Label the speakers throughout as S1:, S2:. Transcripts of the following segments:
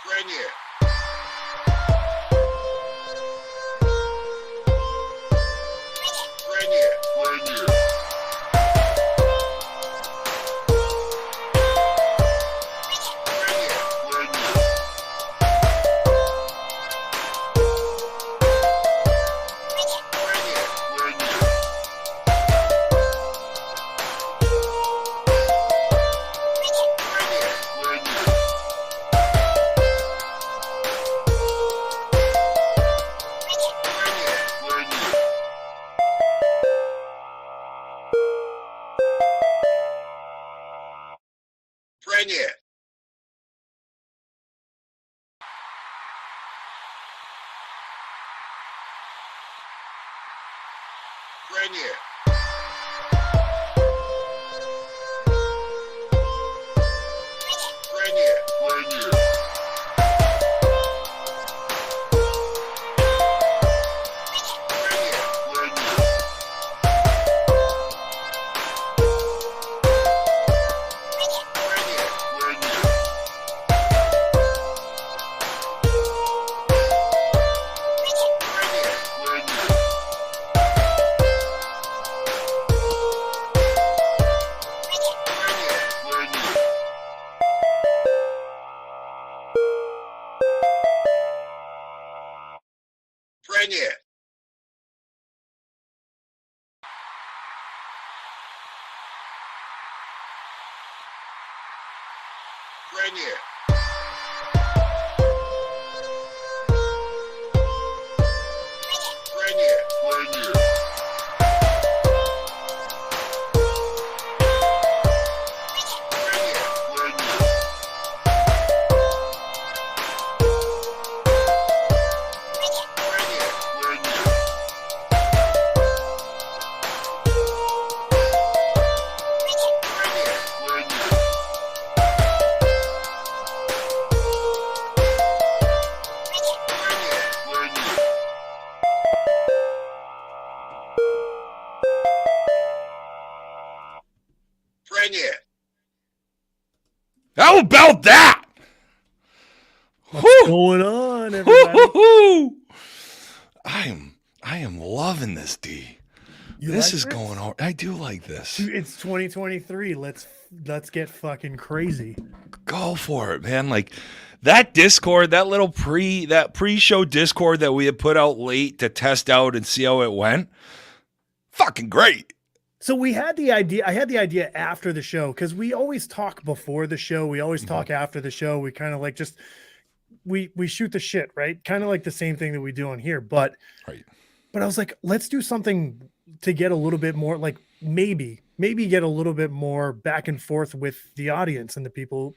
S1: Premier. Premier. Premier. Premier. Premier. Premier.
S2: How about that?
S3: What's going on, everybody?
S2: Woo-hoo-hoo. I am loving this, D. This is going on. I do like this.
S3: It's 2023. Let's get fucking crazy.
S2: Go for it, man. Like that Discord, that little pre-show Discord that we had put out late to test out and see how it went. Fucking great.
S3: So we had the idea. I had the idea after the show because we always talk before the show. We always talk after the show. We kind of like just we shoot the shit, right? Kind of like the same thing that we do on here. But I was like, let's do something to get a little bit more, like maybe get a little bit more back and forth with the audience and the people,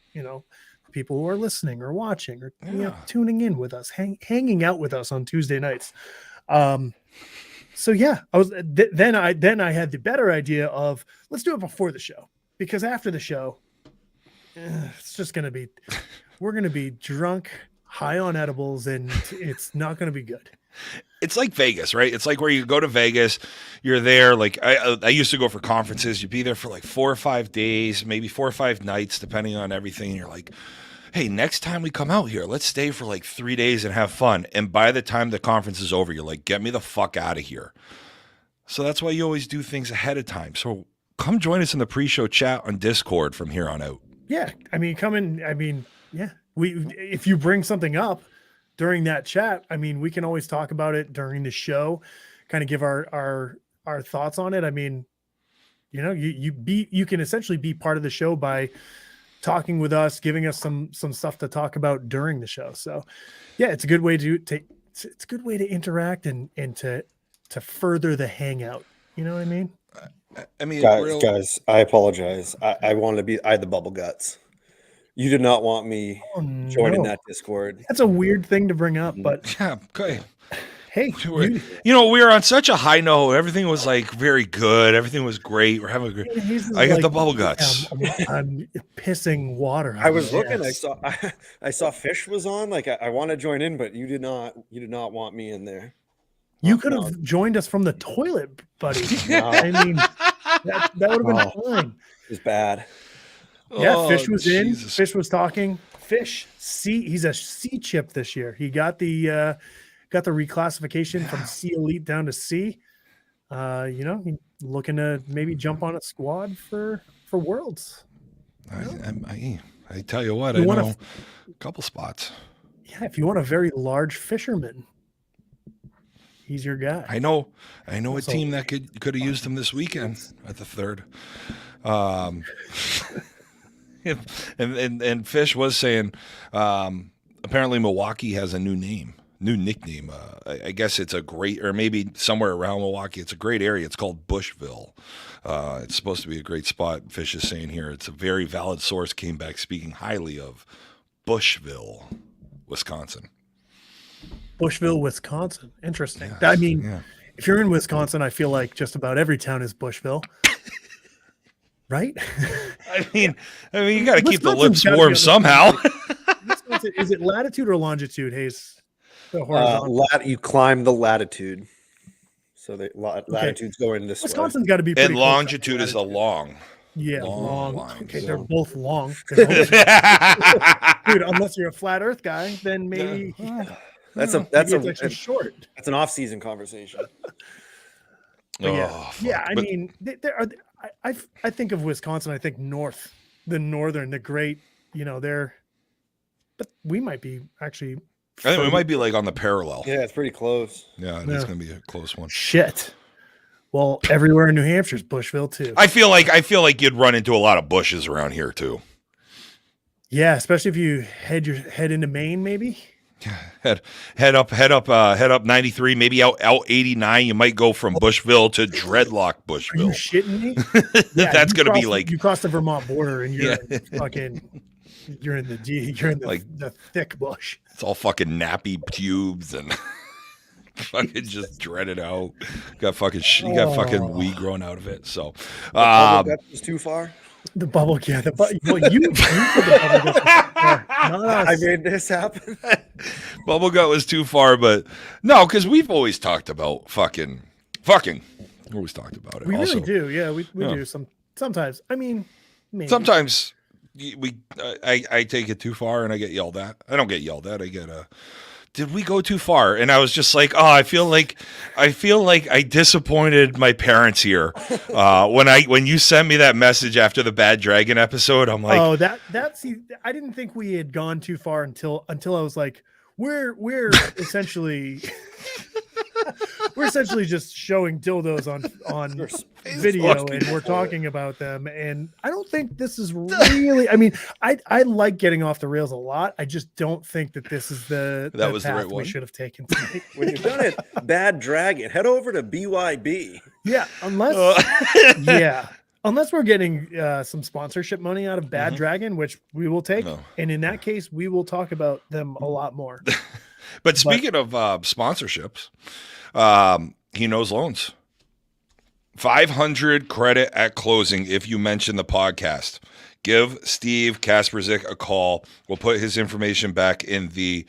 S3: people who are listening or watching or tuning in with us, hanging out with us on Tuesday nights. So yeah, I was then I had the better idea of let's do it before the show, because after the show, it's just we're gonna be drunk, high on edibles, and it's not gonna be good.
S2: It's like Vegas, right? It's like where you go to Vegas, you're there. Like I used to go for conferences. You'd be there for like 4 or 5 days, maybe 4 or 5 nights, depending on everything. And you're like, hey, next time we come out here, let's stay for like 3 days and have fun. And by the time the conference is over, you're like, get me the fuck out of here. So that's why you always do things ahead of time. So come join us in the pre-show chat on Discord from here on out.
S3: Yeah. I mean, come in. I mean, yeah, if you bring something up during that chat, I mean, we can always talk about it during the show, kind of give our thoughts on it. I mean, you can essentially be part of the show by talking with us, giving us some stuff to talk about during the show. So yeah, it's a good way it's a good way to interact and to further the hangout. You know what I mean?
S4: I mean, guys, I apologize. I had the bubble guts. You did not want me joining that Discord.
S3: That's a weird thing to bring up, but
S2: yeah, okay.
S3: Hey,
S2: we were on such a high note. Everything was like very good. Everything was great. We're having a great. I got the bubble guts.
S3: I'm pissing water.
S4: I was looking. I saw Fish was on. Like I want to join in, but you did not want me in there.
S3: You could have joined us from the toilet, buddy. No. I mean, that would have been fine.
S4: It was bad.
S3: Yeah, Fish was in. Fish was talking. Fish he's a C chip this year. He got the reclassification from C Elite down to C. He's looking to maybe jump on a squad for Worlds.
S2: I tell you what, I know a couple spots.
S3: Yeah, if you want a very large fisherman, he's your guy.
S2: I know a team that could have used him this weekend at the third. And Fish was saying, apparently Milwaukee has a new nickname. I guess it's or maybe somewhere around Milwaukee. It's a great area. It's called Bushville. It's supposed to be a great spot. Fish is saying here, it's a very valid source came back speaking highly of Bushville, Wisconsin.
S3: Bushville, Wisconsin. Interesting.
S2: Yes,
S3: I mean, if you're in Wisconsin, I feel like just about every town is Bushville. Right?
S2: I mean, you got to keep the lips warm somehow.
S3: Is it latitude or longitude, Hayes?
S4: You climb the latitude, so the latitude's going this
S3: Wisconsin's
S4: way.
S3: got to be pretty
S2: and longitude is a long.
S3: Yeah, long. Okay, they're both long.
S2: Dude,
S3: unless you're a flat Earth guy, then maybe
S4: that's
S3: actually short.
S4: That's an off-season conversation.
S3: I mean, there are. I think of Wisconsin. I think the great. But we might be actually.
S2: I think we might be like on the parallel.
S4: Yeah, it's pretty close.
S2: Yeah, it's going to be a close one.
S3: Shit. Well, everywhere in New Hampshire is Bushville too.
S2: I feel like you'd run into a lot of bushes around here too.
S3: Yeah, especially if you head into Maine, maybe.
S2: Head up 93, maybe out 89. You might go from Bushville to Dreadlock Bushville.
S3: Are you shitting me?
S2: Yeah, that's going to be like
S3: you cross the Vermont border and you're you're in the thick bush.
S2: It's all fucking nappy pubes and fucking just dreaded out. You got fucking weed growing out of it. So
S4: That was too far.
S3: The bubble, you did the bubble gut.
S4: I made this happen.
S2: Bubble gut was too far, but no, because we've always talked about fucking. We always talked about it.
S3: We
S2: also.
S3: really do. Yeah, we do sometimes. I mean, maybe.
S2: Sometimes I take it too far and I get yelled at. I don't get yelled at. I get did we go too far? And I was just like, I feel like I disappointed my parents here. When you sent me that message after the Bad Dragon episode, I'm like,
S3: I didn't think we had gone too far until I was like, we're essentially just showing dildos on video and we're talking about them. And I don't think this is really, I mean, I like getting off the rails a lot. I just don't think that this is the path the right one we should have taken tonight.
S4: When you've done it, Bad Dragon, head over to BYB.
S3: Yeah. Unless we're getting some sponsorship money out of Bad Dragon, which we will take. No. And in that case, we will talk about them a lot more.
S2: But speaking of sponsorships, He Knows Loans. 500 credit at closing if you mention the podcast. Give Steve Kasperzik a call. We'll put his information back in the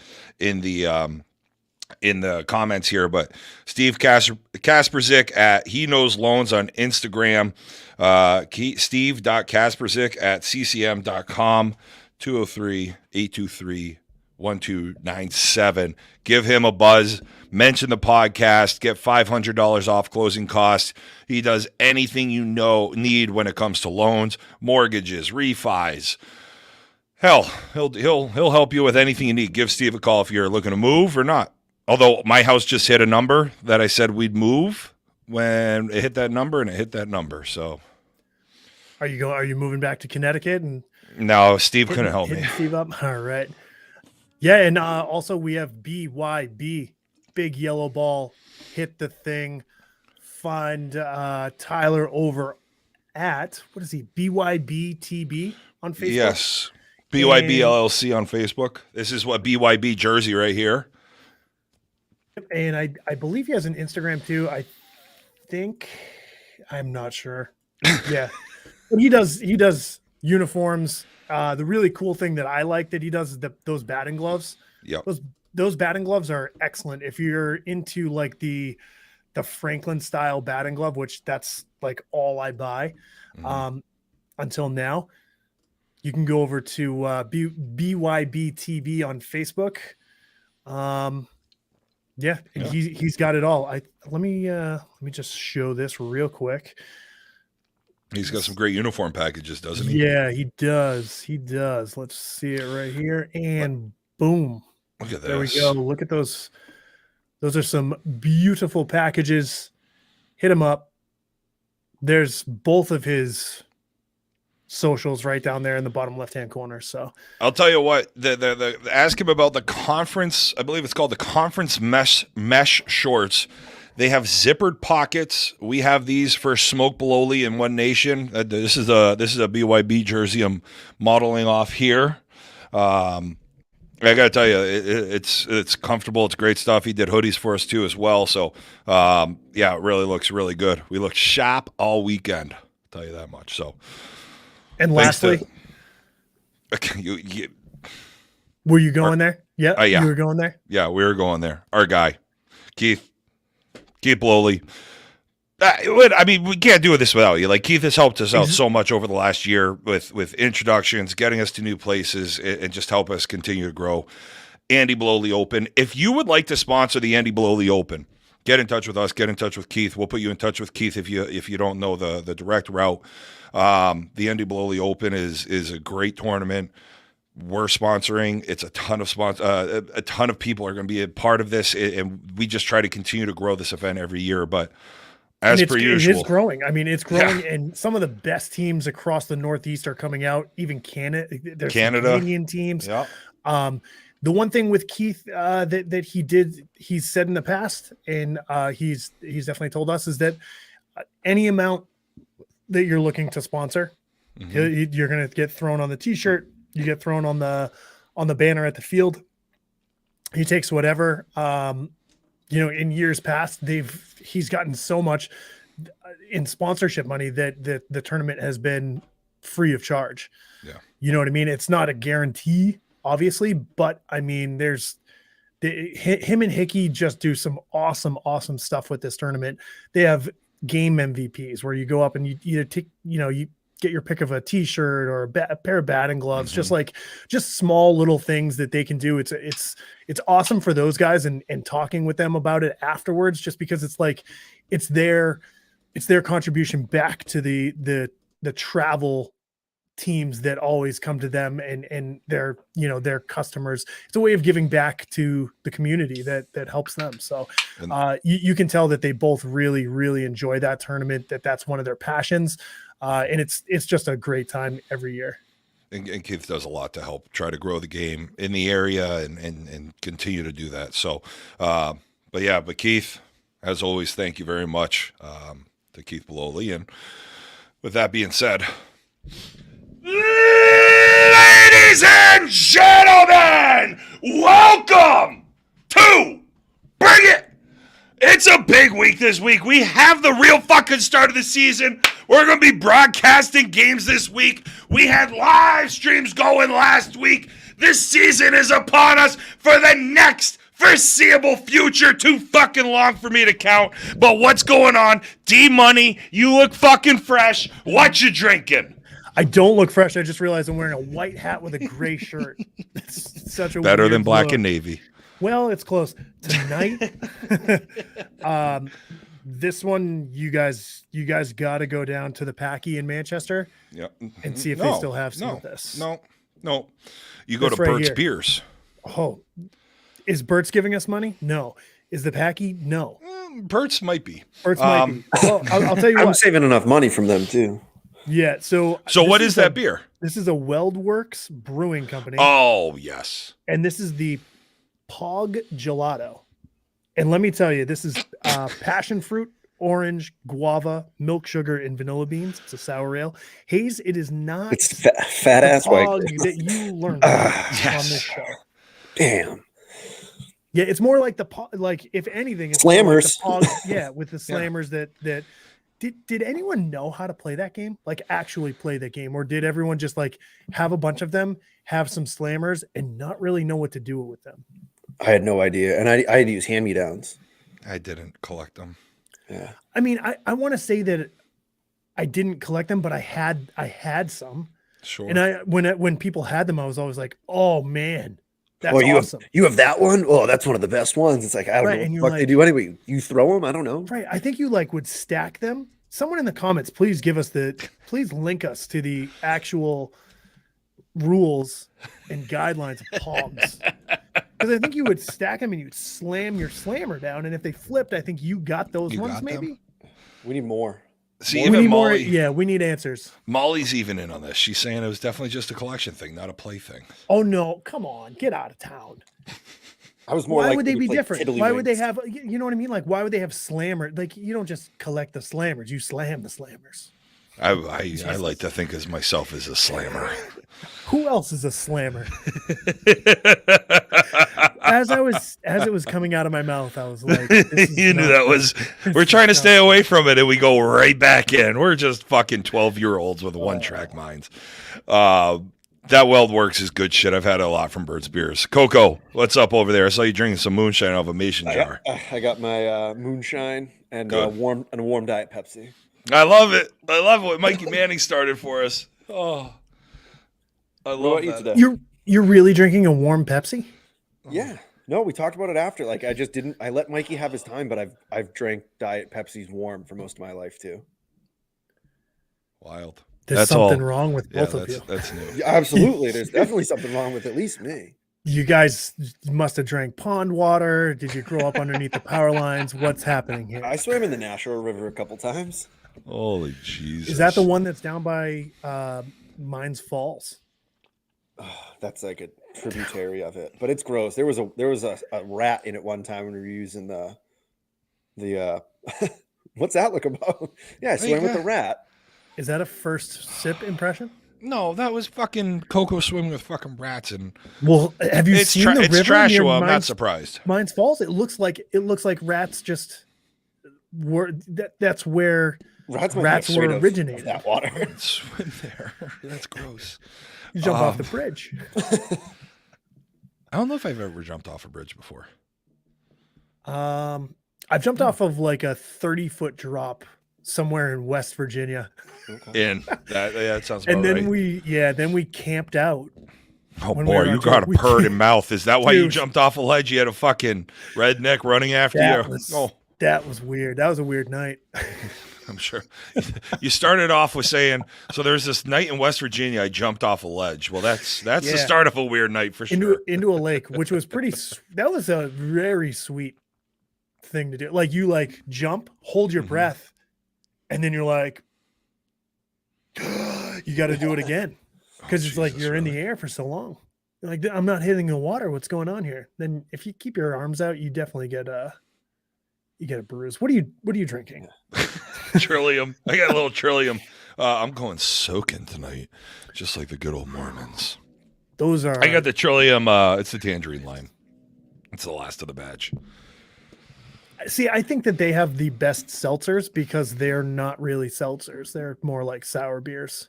S2: comments here. But Steve Kasperzik at He Knows Loans on Instagram. Steve.Kasperzik at ccm.com. 203-823-1297. Give him a buzz. Mention the podcast. Get $500 off closing costs. He does anything you need when it comes to loans, mortgages, refis. Hell, he'll help you with anything you need. Give Steve a call if you're looking to move or not. Although my house just hit a number that I said we'd move when it hit that number, and it hit that number. So,
S3: are you moving back to Connecticut? And
S2: no, Steve couldn't help me.
S3: Steve up. All right. Yeah, and also we have BYB, Big Yellow Ball. Hit the thing. Find Tyler over at, what is he? BYBTB on Facebook.
S2: Yes, BYB LLC on Facebook. This is what BYB jersey right here.
S3: And I believe he has an Instagram too. I'm not sure. Yeah, but he does uniforms. The really cool thing that I like that he does is those batting gloves.
S2: Yeah,
S3: those batting gloves are excellent. If you're into like the Franklin style batting glove, which that's like all I buy until now. You can go over to BYB TV on Facebook. Yeah, and he's got it all. Let me just show this real quick.
S2: He's got some great uniform packages, doesn't he?
S3: Yeah, he does. He does. Let's see it right here, and boom!
S2: Look at this.
S3: There we go. Look at those. Those are some beautiful packages. Hit him up. There's both of his socials right down there in the bottom left-hand corner. So
S2: I'll tell you what, the ask him about the conference. I believe it's called the conference mesh shorts. They have zippered pockets. We have these for Smoke Bololi in One Nation. This is a BYB jersey I'm modeling off here. I gotta tell you, it's comfortable. It's great stuff. He did hoodies for us too as well. So yeah, it really looks really good. We looked sharp all weekend. I'll tell you that much. So.
S3: And lastly, were you going there? Yeah,
S2: yeah,
S3: you were going there.
S2: Yeah, we were going there. Our guy, Keith Lowley. I mean, we can't do this without you. Like, Keith has helped us out so much over the last year with introductions, getting us to new places, and just help us continue to grow. Andy Bololi Open. If you would like to sponsor the Andy Bololi Open, get in touch with us. Get in touch with Keith. We'll put you in touch with Keith if you don't know the direct route. The Andy Bololi Open is a great tournament. We're sponsoring. It's a ton of people are going to be a part of this, and we just try to continue to grow this event every year. But as per usual,
S3: it is growing. I mean, it's growing, and some of the best teams across the Northeast are coming out. Even Canada, there's Canadian teams.
S2: Yeah.
S3: The one thing with Keith that he's said in the past, and he's definitely told us, is that any amount that you're looking to sponsor, you're going to get thrown on the T-shirt. You get thrown on the banner at the field. He takes whatever. In years past, he's gotten so much in sponsorship money that the tournament has been free of charge.
S2: Yeah,
S3: you know what I mean. It's not a guarantee, obviously, but I mean, him and Hickey just do some awesome stuff with this tournament. They have game MVPs where you go up and you either take, you get your pick of a T-shirt or a pair of batting gloves, just small little things that they can do. It's awesome for those guys, and talking with them about it afterwards, just because it's like, it's their contribution back to the travel teams that always come to them and their customers. It's a way of giving back to the community that helps them. So you can tell that they both really, really enjoy that tournament, that's one of their passions. And it's just a great time every year.
S2: And Keith does a lot to help try to grow the game in the area and continue to do that. So, but Keith, as always, thank you very much to Keith Bololi. And with that being said, ladies and gentlemen, welcome to Bring It! It's a big week this week. We have the real fucking start of the season. We're going to be broadcasting games this week. We had live streams going last week. This season is upon us for the next foreseeable future. Too fucking long for me to count. But what's going on? D-Money, you look fucking fresh. What you drinking?
S3: I don't look fresh. I just realized I'm wearing a white hat with a gray shirt. It's such a
S2: better than black
S3: look.
S2: And navy.
S3: Well, it's close. Tonight, this one, you guys got to go down to the Packy in Manchester, and see if they still have some of this.
S2: No. You go to Bert's Beers.
S3: Oh, is Bert's giving us money? No. Is the Packy? No.
S2: Bert's might be.
S3: Bert's might be. Well, I'll tell you what.
S4: I'm saving enough money from them too.
S3: Yeah. So
S2: what is that beer?
S3: This is a Weldworks Brewing Company.
S2: Oh, yes.
S3: And this is the Pog Gelato. And let me tell you, this is passion fruit, orange, guava, milk sugar, and vanilla beans. It's a sour ale. Haze, it is not.
S4: It's fat ass white
S3: that you learned on this show.
S4: Damn.
S3: Yeah, it's more like like if anything, it's
S4: Slammers.
S3: Like with the Slammers that did anyone know how to play that game? Like actually play that game, or did everyone just like have a bunch of them, have some Slammers, and not really know what to do with them?
S4: I had no idea, and I had to use hand-me-downs.
S2: I didn't collect them.
S4: Yeah.
S3: I mean, I want to say that I didn't collect them, but I had some.
S2: Sure.
S3: And when people had them, I was always like, oh man, that's
S4: you
S3: awesome.
S4: You have that one? Oh, that's one of the best ones. It's like, I don't know what the fuck they do anyway. You throw them? I don't know.
S3: Right. I think you like would stack them. Someone in the comments, please please link us to the actual rules and guidelines of Pogs. Because I think you would stack them and you'd slam your slammer down. And if they flipped, I think you got those ones maybe.
S4: We need more.
S2: See, even Molly,
S3: yeah, we need answers.
S2: Molly's even in on this. She's saying it was definitely just a collection thing, not a play thing.
S3: Oh no, come on, get out of town.
S4: I was more.
S3: Why would they be different? Why would they have? You know what I mean? Like, why would they have slammer? Like, you don't just collect the slammers; you slam the slammers.
S2: I like to think of myself as a slammer.
S3: Who else is a slammer? As it was coming out of my mouth, I was like,
S2: you knew that was. We're trying to stay away from it, and we go right back in. We're just fucking 12-year-olds with one-track minds. That Weld Works is good shit. I've had it a lot from Bird's Beers. Coco, what's up over there? I saw you drinking some moonshine out of a mason jar.
S4: I got my moonshine and a warm Diet Pepsi.
S2: I love it. I love what Mikey Manning started for us. Oh, I love that.
S4: Today?
S3: You're really drinking a warm Pepsi?
S4: Yeah. No, we talked about it after. Like, I just didn't. I let Mikey have his time, but I've drank Diet Pepsis warm for most of my life too.
S2: Wild.
S3: There's something wrong with both of you.
S2: That's new.
S4: Yeah, absolutely. There's definitely something wrong with at least me.
S3: You guys must have drank pond water. Did you grow up underneath the power lines? What's happening here?
S4: I swam in the Nashua River a couple times.
S2: Holy Jesus.
S3: Is that the one that's down by Mines Falls?
S4: Oh, that's like a tributary of it, but it's gross. There was a rat in it one time when we were using the what's that look about? Yeah, I swam with a rat.
S3: Is that a first sip impression?
S2: No, that was fucking Coco swimming with fucking rats and.
S3: Well, have you seen the river?
S2: It's Trashua. I'm not surprised.
S3: Mines Falls. It looks like rats just were. That's where rats were originated.
S4: That water.
S2: Swim there. That's gross.
S3: You jump off the bridge.
S2: I don't know if I've ever jumped off a bridge before.
S3: I've jumped off of like a 30-foot drop somewhere in West Virginia.
S2: Okay. That sounds about
S3: right.
S2: And
S3: then we camped out.
S2: Oh boy, you got a purd in mouth. Is that why you jumped off a ledge? You had a fucking redneck running after you.
S3: That was weird. That was a weird night.
S2: I'm sure. You started off with saying, so there's this night in West Virginia, I jumped off a ledge. Well, that's the start of a weird night for sure.
S3: Into a lake, which was that was a very sweet thing to do. Like, you like jump, hold your breath, and then you're like, you got to do it again. Because it's like you're in the air for so long. You're like, I'm not hitting the water. What's going on here? Then if you keep your arms out, you definitely get a bruise. What are you drinking?
S2: Trillium. I got a little Trillium. I'm going soaking tonight, just like the good old Mormons. I got the Trillium. It's the tangerine lime. It's the last of the batch.
S3: See, I think that they have the best seltzers because they're not really seltzers. They're more like sour beers.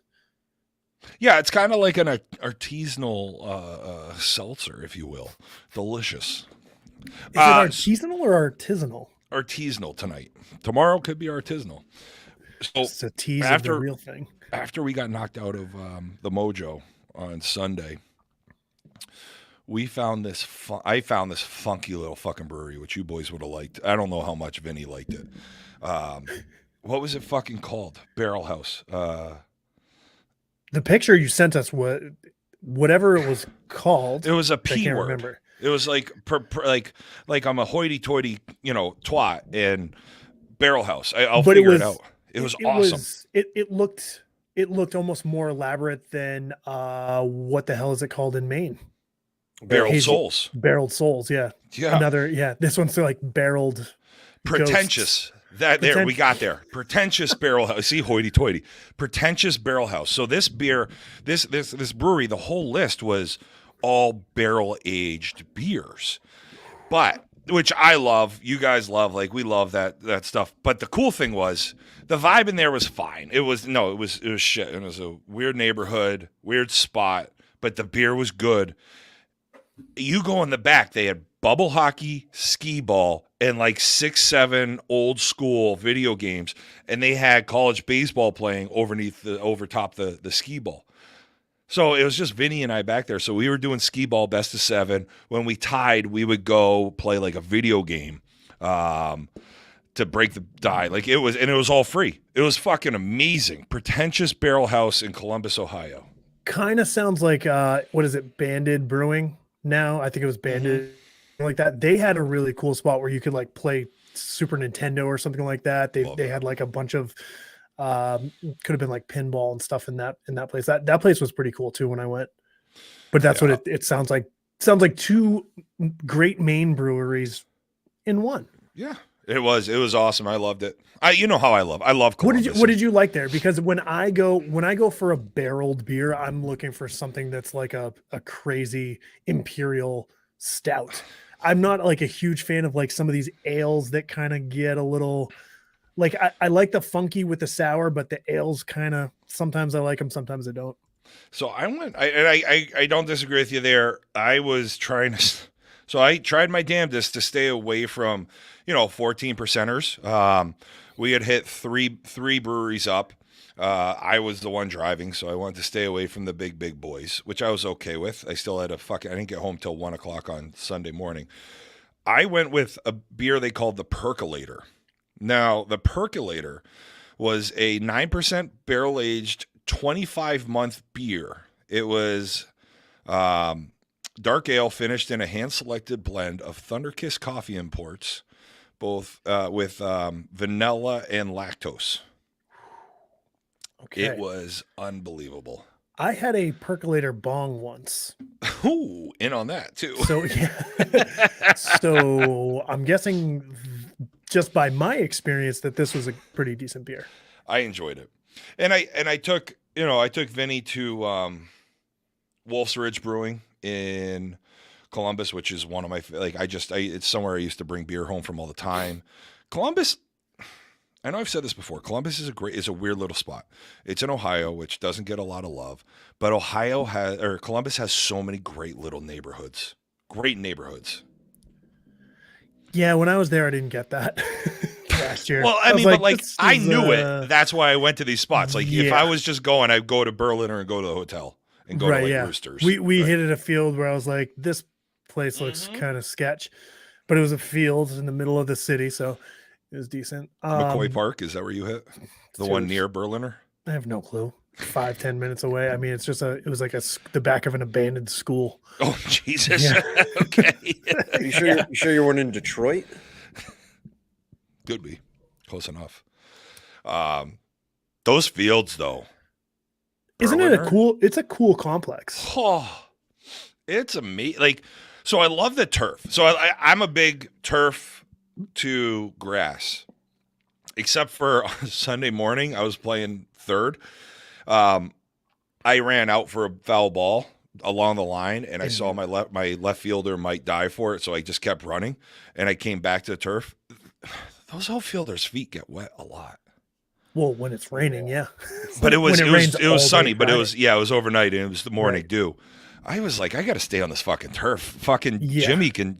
S2: Yeah, it's kind of like an artisanal seltzer, if you will. Delicious.
S3: Is it artisanal or artisanal?
S2: Artisanal tonight. Tomorrow could be artisanal. So
S3: it's a tease of the real thing.
S2: After we got knocked out of the Mojo on Sunday, I found this funky little fucking brewery, which you boys would have liked. I don't know how much Vinny liked it. What was it fucking called? Barrel House.
S3: The picture you sent us, whatever it was called.
S2: It was a P
S3: I can't
S2: word.
S3: Remember.
S2: It was like I'm a hoity-toity, twat, and Barrel House. I'll figure it out. It was awesome.
S3: It looked almost more elaborate than what the hell is it called in Maine?
S2: Barreled Souls.
S3: Barreled Souls, yeah. Yeah. This one's like barreled.
S2: Pretentious.
S3: Ghosts.
S2: There we got there. Pretentious Barrel House. See, hoity-toity. Pretentious Barrel House. So this beer, this brewery, the whole list was all barrel-aged beers, but which I love, you guys love, like we love that stuff. But the cool thing was the vibe in there was fine. It was shit. It was a weird neighborhood, weird spot, but the beer was good. You go in the back, they had bubble hockey, skee ball, and like 6-7 old school video games, and they had college baseball playing over top the skee ball. So it was just Vinny and I back there. So we were doing skee ball best of 7. When we tied, we would go play like a video game to break the die. Like it was all free. It was fucking amazing. Pretentious Barrel House in Columbus, Ohio.
S3: Kind of sounds like what is it, Banded Brewing now? I think it was Banded like that. They had a really cool spot where you could like play Super Nintendo or something like that. They had like a bunch of could have been like pinball and stuff in that place. That place was pretty cool too when I went. But that's what it sounds like. Sounds like 2 great Maine breweries in one.
S2: Yeah. It was awesome. I loved it. You know how I love Columbus.
S3: What did you like there? Because when I go for a barreled beer, I'm looking for something that's like a crazy imperial stout. I'm not like a huge fan of like some of these ales that kind of get a little like I like the funky with the sour, but the ales kind of sometimes I like them, sometimes I don't.
S2: So I don't disagree with you there. I was trying to, so I tried my damnedest to stay away from 14 percenters. We had hit three breweries up. I was the one driving, so I wanted to stay away from the big boys, which I was okay with. I still had I didn't get home till 1:00 on Sunday morning. I went with a beer they called the Percolator. Now, the Percolator was a 9% barrel-aged 25-month beer. It was dark ale finished in a hand-selected blend of Thunderkiss coffee imports, both with vanilla and lactose. Okay. It was unbelievable.
S3: I had a Percolator bong once.
S2: Ooh, in on that too.
S3: So yeah. So I'm guessing just by my experience that this was a pretty decent beer.
S2: I enjoyed it. And I took Vinny to Wolf's Ridge Brewing in Columbus, which is one of my it's somewhere I used to bring beer home from all the time. Columbus, I know I've said this before. Columbus is a weird little spot. It's in Ohio, which doesn't get a lot of love, but Columbus has so many great little neighborhoods. Great neighborhoods.
S3: Yeah, when I was there, I didn't get that last year.
S2: Well, I knew it. That's why I went to these spots. Like if I was just going, I'd go to Berliner and go to the hotel and go to Roosters.
S3: We hit at a field where I was like, this place looks kind of sketch, but it was a field in the middle of the city, so it was decent.
S2: McCoy Park, is that where you hit? The one near Berliner?
S3: I have no clue. 5-10 minutes away. I mean, it was like the back of an abandoned school.
S2: Oh, Jesus. Yeah. Okay.
S4: You sure you weren't in Detroit?
S2: Could be. Close enough. Those fields, though.
S3: Isn't it it's a cool complex.
S2: Oh, it's amazing. So I love the turf. So I'm a big turf to grass, except for Sunday morning, I was playing third. I ran out for a foul ball along the line, and I saw my left fielder might die for it, so I just kept running, and I came back to the turf. Those outfielders' feet get wet a lot.
S3: Well, when it's raining, yeah.
S2: But it was sunny, but it was overnight, and it was the morning dew. I was like, I got to stay on this fucking turf. Fucking Jimmy can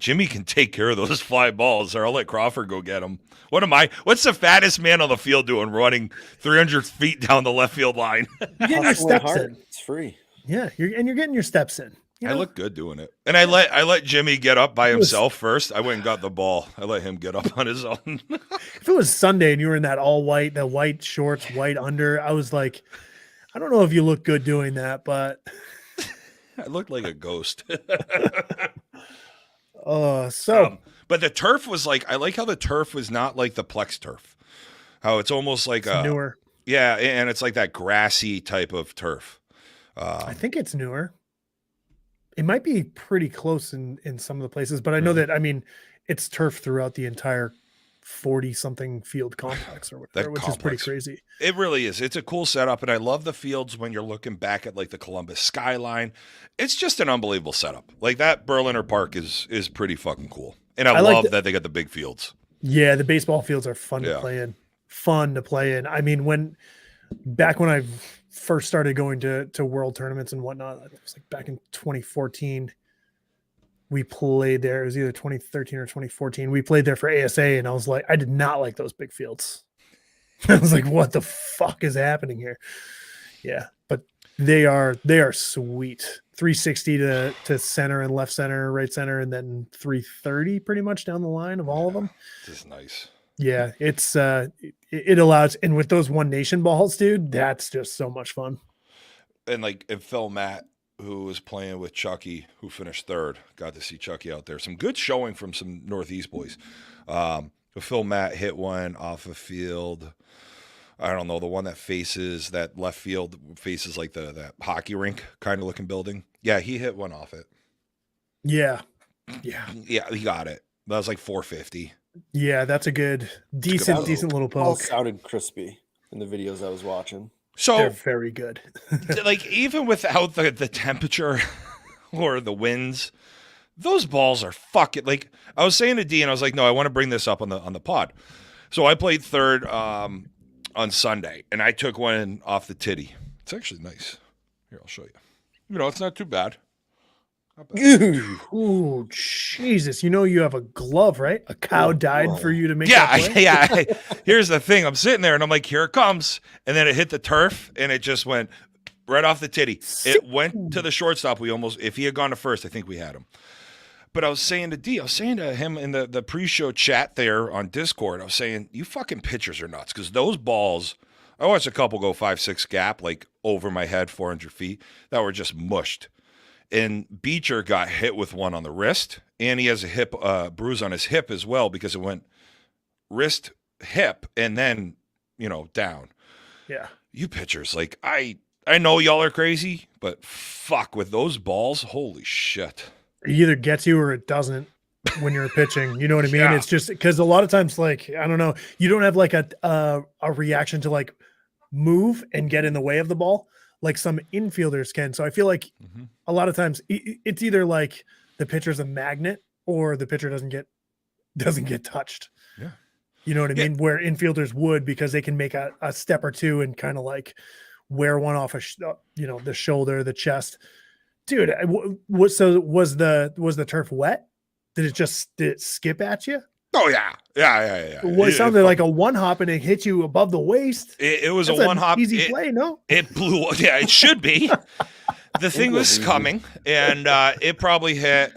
S2: take care of those fly balls, or I'll let Crawford go get them. What's the fattest man on the field doing running 300 feet down the left field line?
S3: You're getting your steps in.
S4: It's free.
S3: Yeah, you're getting your steps in.
S2: I look good doing it. And I let Jimmy get up by himself first. I went and got the ball. I let him get up on his own.
S3: If it was Sunday and you were in that all white, the white shorts, white under, I was like, I don't know if you look good doing that, but
S2: I looked like a ghost. But the turf was I like how the turf was not like the Plex turf. How it's almost like
S3: newer.
S2: Yeah, and it's like that grassy type of turf.
S3: I think it's newer. It might be pretty close in some of the places, but I know that, I mean, it's turf throughout the entire 40-something field complex or whatever, which is pretty crazy.
S2: It really is. It's a cool setup, and I love the fields when you're looking back at the Columbus skyline. It's just an unbelievable setup. That Berliner Park is pretty fucking cool, and I love that they got the big fields. Yeah,
S3: the baseball fields are fun to play in. Fun to play in. I mean, back when I first started going to world tournaments and whatnot, it was back in 2014. We played there. It was either 2013 or 2014. We played there for ASA, and I was like, I did not like those big fields. I was like, what the fuck is happening here? Yeah, but They are sweet. 360 to center and left center, right center, and then 330 pretty much down the line of all of them.
S2: This is nice.
S3: Yeah, it's it allows, and with those One Nation balls, dude, that's just so much fun.
S2: And like, and Phil Matt, who was playing with Chucky, who finished third, got to see Chucky out there. Some good showing from some Northeast boys. Phil Matt hit one off a field. I don't know, the one that faces that left field faces like that hockey rink kind of looking building. Yeah, he hit one off it.
S3: Yeah,
S2: he got it. That was like 450.
S3: Yeah, that's a good, decent little
S4: All
S3: poke.
S4: sounded crispy in the videos I was watching.
S2: So
S3: they're very good.
S2: like even without the temperature or the winds, those balls are fucking, like I was saying to Dean, I was like, no, I want to bring this up on the pod. So I played third on Sunday, and I took one off the titty. It's actually nice. Here, I'll show you. You know, it's not too bad.
S3: Ooh, Jesus! You know you have a glove, right? A cow died for you to make. that play?
S2: Yeah. Here's the thing: I'm sitting there, and I'm like, "Here it comes!" And then it hit the turf, and it just went right off the titty. It went to the shortstop. We almost, if he had gone to first, I think we had him. But I was saying to him in the pre-show chat there on Discord, I was saying, you fucking pitchers are nuts. Because those balls, I watched a couple go 5-6 gap, like over my head, 400 feet, that were just mushed. And Beecher got hit with one on the wrist, and he has a hip bruise on his hip as well because it went wrist, hip, and then, down.
S3: Yeah.
S2: You pitchers, like, I know y'all are crazy, but fuck, with those balls, holy shit.
S3: It either gets you or it doesn't when you're pitching. You know what I mean?
S2: Yeah.
S3: It's just because a lot of times, like, I don't know, you don't have like a reaction to like move and get in the way of the ball like some infielders can. So I feel like a lot of times it's either like the pitcher's a magnet or the pitcher doesn't get touched.
S2: Yeah.
S3: You know what I mean? Where infielders would, because they can make a step or two and kind of like wear one off the shoulder, the chest. Dude, was the turf wet? Did it skip at you?
S2: Oh yeah.
S3: It sounded like a one hop and it hit you above the waist.
S2: It was
S3: That's
S2: a one hop.
S3: Easy play, no?
S2: It blew. Yeah, it should be. The thing was coming, and it probably hit.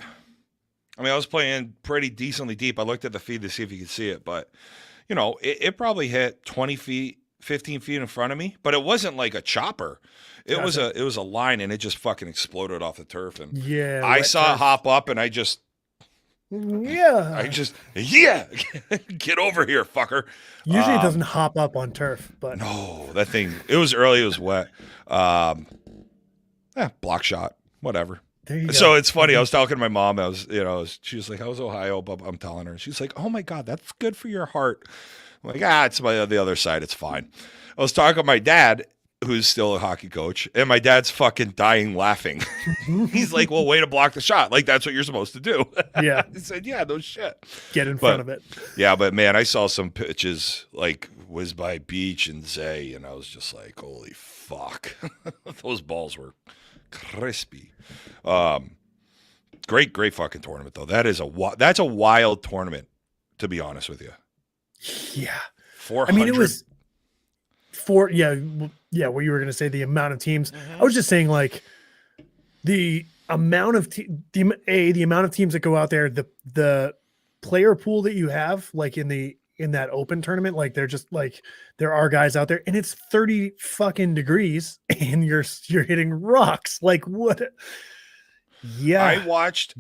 S2: I mean, I was playing pretty decently deep. I looked at the feed to see if you could see it, but it probably hit 20 feet, 15 feet in front of me. But it wasn't like a chopper. It was a line, and it just fucking exploded off the turf. And I saw it hop up, and I just get over here, fucker.
S3: Usually it doesn't hop up on turf, but
S2: no, that thing. It was early. It was wet. Block shot, whatever. So it's funny. I was talking to my mom. She was like, "How's Ohio?" I'm telling her. She's like, "Oh my God, that's good for your heart." I'm like, it's the other side. It's fine. I was talking to my dad, who's still a hockey coach, and my dad's fucking dying laughing. He's like, well, way to block the shot. Like, that's what you're supposed to do.
S3: Yeah.
S2: He said, yeah, no shit.
S3: Get in front of it.
S2: Yeah, but man, I saw some pitches like whiz by Beach and Zay, and I was just like, holy fuck. Those balls were crispy. Great fucking tournament, though. That's a wild tournament, to be honest with you.
S3: Yeah.
S2: 400.
S3: I mean, it was what you were going to say, the amount of teams. I was just saying, like, the amount of the amount of teams that go out there, the player pool that you have, like in that open tournament, like they're just like, there are guys out there and it's 30 fucking degrees and you're hitting rocks. Like, what? Yeah.
S2: I watched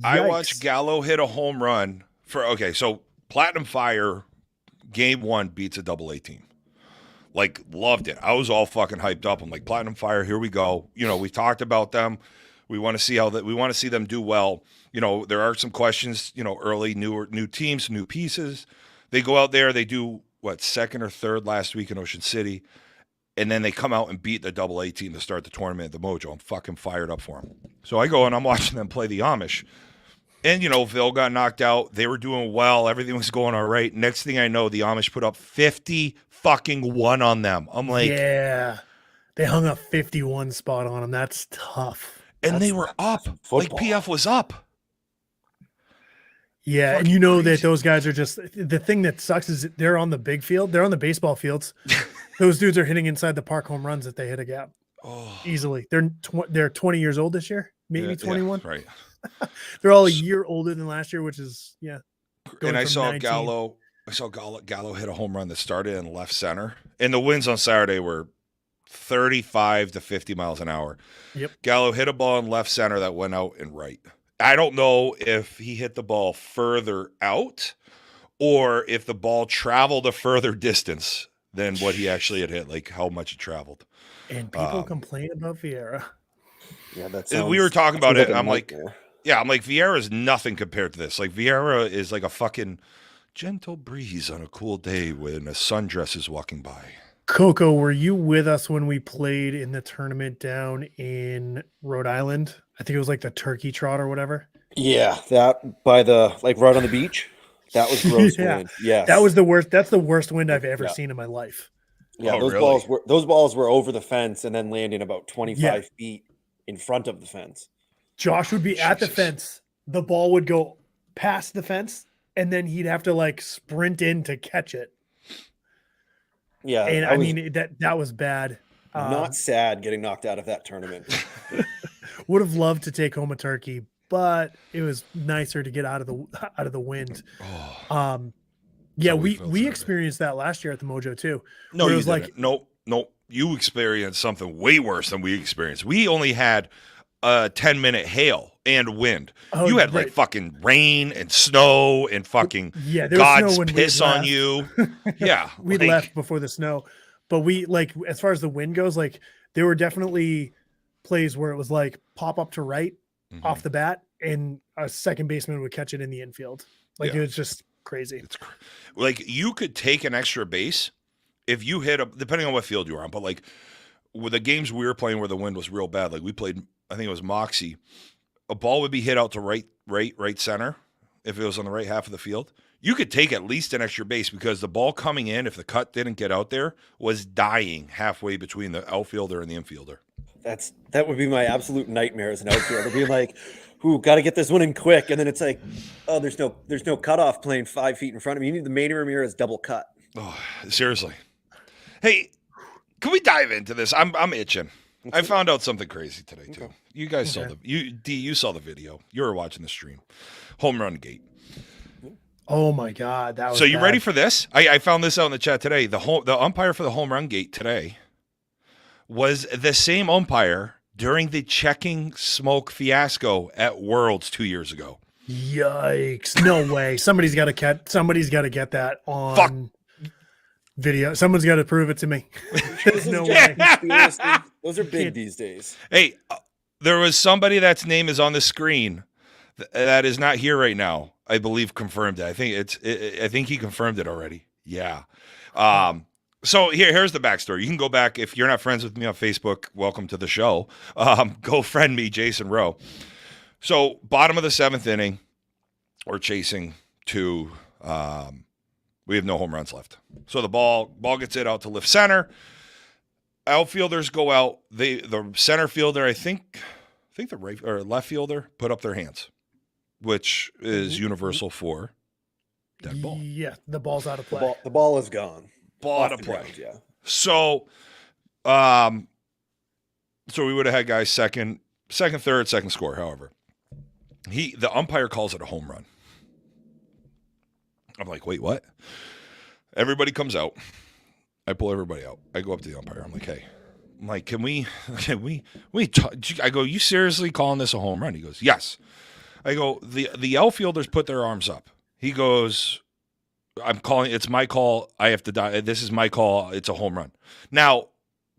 S2: Gallo hit a home run so Platinum Fire game 1 beats a AA team. Like, loved it. I was all fucking hyped up. I'm like, Platinum Fire, here we go. We talked about them. We want to see we want to see them do well. There are some questions, early new teams, new pieces. They go out there, they do second or third last week in Ocean City, and then they come out and beat the AA team to start the tournament at the Mojo. I'm fucking fired up for them. So I go and I'm watching them play the Amish. And, Phil got knocked out. They were doing well. Everything was going all right. Next thing I know, the Amish put up 51 on them. I'm like,
S3: yeah, they hung a 51 spot on them. That's tough.
S2: And they were up.
S4: Football.
S2: Like, PF was up.
S3: Yeah,
S2: fucking
S3: and
S2: crazy.
S3: that those guys are just, the thing that sucks is they're on the big field. They're on the baseball fields. Those dudes are hitting inside the park home runs that they hit a gap.
S2: Oh,
S3: easily. They're 20 years old this year, maybe
S2: yeah,
S3: 21.
S2: right.
S3: They're all a year older than last year, which is going
S2: And I
S3: from
S2: saw
S3: 19.
S2: Gallo hit a home run that started in left center. And the winds on Saturday were 35 to 50 miles an hour.
S3: Yep.
S2: Gallo hit a ball in left center that went out and right. I don't know if he hit the ball further out or if the ball traveled a further distance than what he actually had hit, like how much it traveled.
S3: And people complain about Vieira.
S4: Yeah, that
S2: We were talking about it. I'm like,
S4: nightmare.
S2: Vieira is nothing compared to this. Like Vieira is like a fucking gentle breeze on a cool day when a sundress is walking by.
S3: Coco, were you with us when we played in the tournament down in Rhode Island? I think it was like the Turkey Trot or whatever.
S4: Yeah, that by the right on the beach. That was gross
S3: Yeah.
S4: wind. Yes.
S3: That was the worst. That's the worst wind I've ever seen in my life.
S4: Yeah,
S2: Oh,
S4: those
S2: really?
S4: balls were over the fence and then landing about 25 feet in front of the fence.
S3: Josh would be at the
S2: Jesus.
S3: fence. The ball would go past the fence, and then he'd have to like sprint in to catch it.
S4: Yeah,
S3: And
S4: I was
S3: mean that was bad.
S4: not sad getting knocked out of that tournament.
S3: Would have loved to take home a turkey, but it was nicer to get out of the wind.
S2: Oh,
S3: Yeah,
S2: how we
S3: we
S2: felt Saturday.
S3: experienced that last year at the Mojo too.
S2: no,
S3: where it
S2: you
S3: was
S2: didn't.
S3: like
S2: Nope. You experienced something way worse than we experienced. We only had a 10-minute hail and wind.
S3: Oh,
S2: You had like
S3: right.
S2: fucking rain and snow and fucking
S3: Yeah, there was
S2: God's
S3: snow when we
S2: piss on
S3: left.
S2: you. Yeah.
S3: we
S2: like,
S3: left before the snow, but we like as far as the wind goes, like there were definitely plays where it was like pop up to right
S2: mhm.
S3: off the bat, and a second baseman would catch it in the infield. Like
S2: Yeah.
S3: it was just crazy.
S2: It's like you could take an extra base if you hit depending on what field you were on, but like with the games we were playing where the wind was real bad, like we played, I think it was Moxie, a ball would be hit out to right center if it was on the right half of the field. You could take at least an extra base because the ball coming in, if the cut didn't get out there, was dying halfway between the outfielder and the infielder.
S4: That would be my absolute nightmare as an outfielder. Being like, "Ooh, got to get this one in quick," and then it's like, "Oh, there's no cutoff playing 5 feet in front of me. You need the Manny Ramirez double cut."
S2: Oh, seriously. Hey, can we dive into this? I'm itching. I found out something crazy today too.
S4: Okay.
S2: You guys saw you saw the video. You were watching the stream. Home run gate.
S3: Oh my god, that was
S2: So you
S3: bad.
S2: ready for this? I found this out in the chat today. The umpire for the home run gate today was the same umpire during the checking smoke fiasco at Worlds 2 years ago.
S3: Yikes! No way. Somebody's got to get that on
S2: Fuck.
S3: video. Someone's got to prove it to me. There's no way.
S4: Conspiracy. Those are big
S3: Can't-
S4: these days.
S2: Hey, there was somebody that's name is on the screen that is not here right now. I believe confirmed it. I think he confirmed it already. Yeah. So here's the backstory. You can go back if you're not friends with me on Facebook. Welcome to the show. Go friend me, JRo. So bottom of the 7th inning, we're chasing to. We have no home runs left. So the ball gets it out to left center. Outfielders go out. The center fielder, I think the right or left fielder put up their hands, which is universal for dead ball.
S3: Yeah, the ball's out of play.
S4: The ball is gone.
S2: Ball out
S4: Off
S2: of
S4: the
S2: play.
S4: ground, yeah.
S2: So, so we would have had guys second, third, second score. However, the umpire calls it a home run. I'm like, wait, what? Everybody comes out. I pull everybody out. I go up to the umpire. I'm like, hey, can we talk? I go, you seriously calling this a home run? He goes, yes. I go, the outfielders put their arms up. He goes, I'm calling, it's my call. I have to die. This is my call. It's a home run. Now,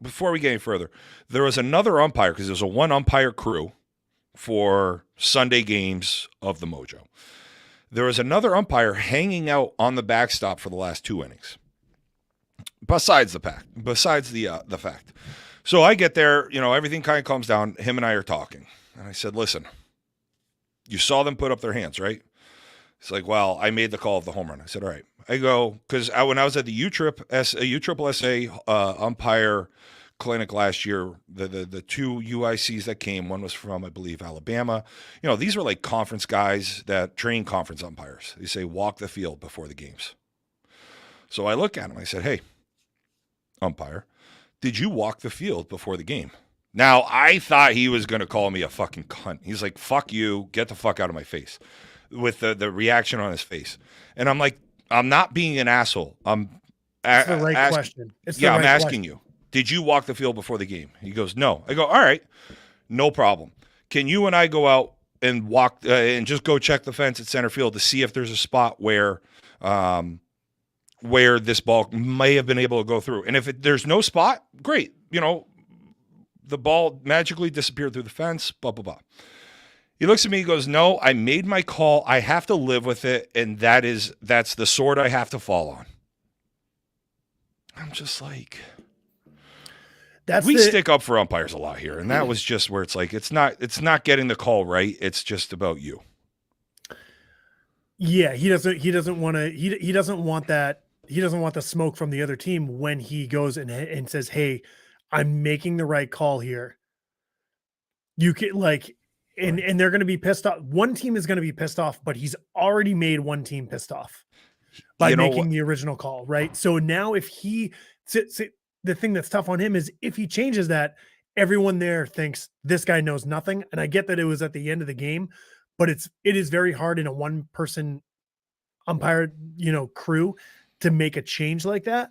S2: before we get any further, there was another umpire because there was a one umpire crew for Sunday games of the Mojo. There was another umpire hanging out on the backstop for the last 2 innings. Besides the fact. So I get there, everything kind of calms down. Him and I are talking. And I said, listen, you saw them put up their hands, right? It's like, well, I made the call of the home run. I said, all right. I go, because when I was at the USSSA umpire clinic last year, the two UICs that came, one was from, I believe, Alabama. These were like conference guys that train conference umpires. They say, walk the field before the games. So I look at him. I said, hey, umpire, did you walk the field before the game? Now, I thought he was going to call me a fucking cunt. He's like, fuck you, get the fuck out of my face, with the reaction on his face. And I'm like, I'm not being an asshole.
S3: It's the right question. It's the
S2: I'm
S3: right
S2: asking
S3: question.
S2: you, did you walk the field before the game? He goes, no. I go, all right, no problem. Can you and I go out and walk and just go check the fence at center field to see if there's a spot where this ball may have been able to go through? And if there's no spot, great. The ball magically disappeared through the fence, blah, blah, blah. He looks at me, he goes, no, I made my call. I have to live with it. And that's the sword I have to fall on. I'm just like, we stick up for umpires a lot here. And that was just where it's like, it's not getting the call right. It's just about you.
S3: Yeah. He doesn't want to, he doesn't want that. He doesn't want the smoke from the other team when he goes and says, hey, I'm making the right call here. You can and they're going to be pissed off. One team is going to be pissed off, but he's already made one team pissed off by making the original call. Right. So now if the thing that's tough on him is if he changes that, everyone there thinks this guy knows nothing. And I get that it was at the end of the game, but it is very hard in a one person umpire, crew to make a change like that.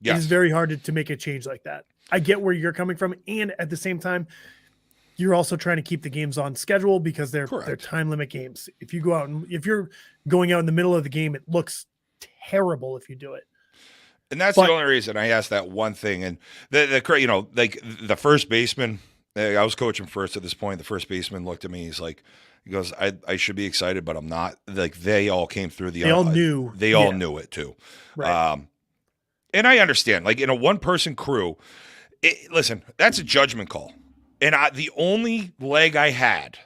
S3: Yes. It is very hard to make a change like that. I get where you're coming from. And at the same time, you're also trying to keep the games on schedule because they're time limit games. If you go out and if you're going out in the middle of the game, it looks terrible if you do it.
S2: And that's the only reason I asked that one thing. And the first baseman, I was coaching first at this point. The first baseman looked at me. He goes, I should be excited, but I'm not. Like they all came through the.
S3: They all knew.
S2: They all knew it too.
S3: Right.
S2: And I understand. Like in a one person crew. Listen, that's a judgment call. And the only leg I had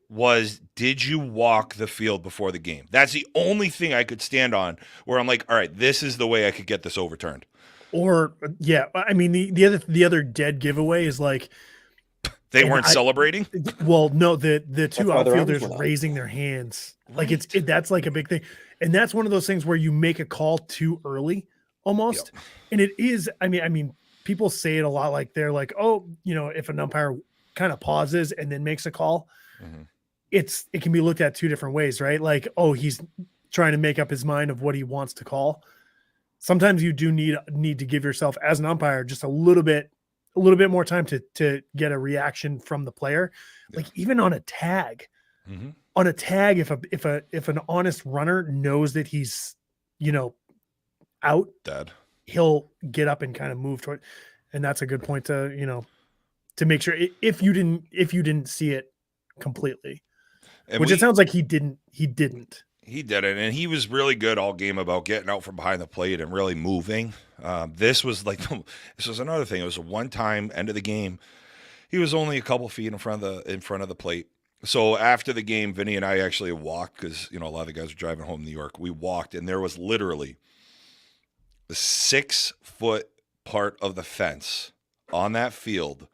S2: was, did you walk the field before the game? That's the only thing I could stand on where I'm like, all right, this is the way I could get this overturned.
S3: Or, yeah, I mean, the other dead giveaway is like.
S2: They weren't celebrating?
S3: Well, no, the two outfielders raising their hands. Right. Like that's like a big thing. And that's one of those things where you make a call too early almost. Yep. And it is, I mean, people say it a lot, like they're like, oh, if an umpire kind of pauses and then makes a call, it can be looked at two different ways, right? Like, oh, he's trying to make up his mind of what he wants to call. Sometimes you do need to give yourself as an umpire just a little bit more time to get a reaction from the player. Yeah. Like even on a tag, if an honest runner knows that he's, out,
S2: dead, he'll
S3: get up and kind of move toward, and that's a good point to make sure if you didn't see it completely, and it sounds like he didn't. He did it,
S2: and he was really good all game about getting out from behind the plate and really moving. This was another thing. It was a one-time end of the game. He was only a couple feet in front of the plate. So after the game, Vinny and I actually walked because a lot of the guys were driving home to New York. We walked, and there was literally the 6-foot part of the fence on that field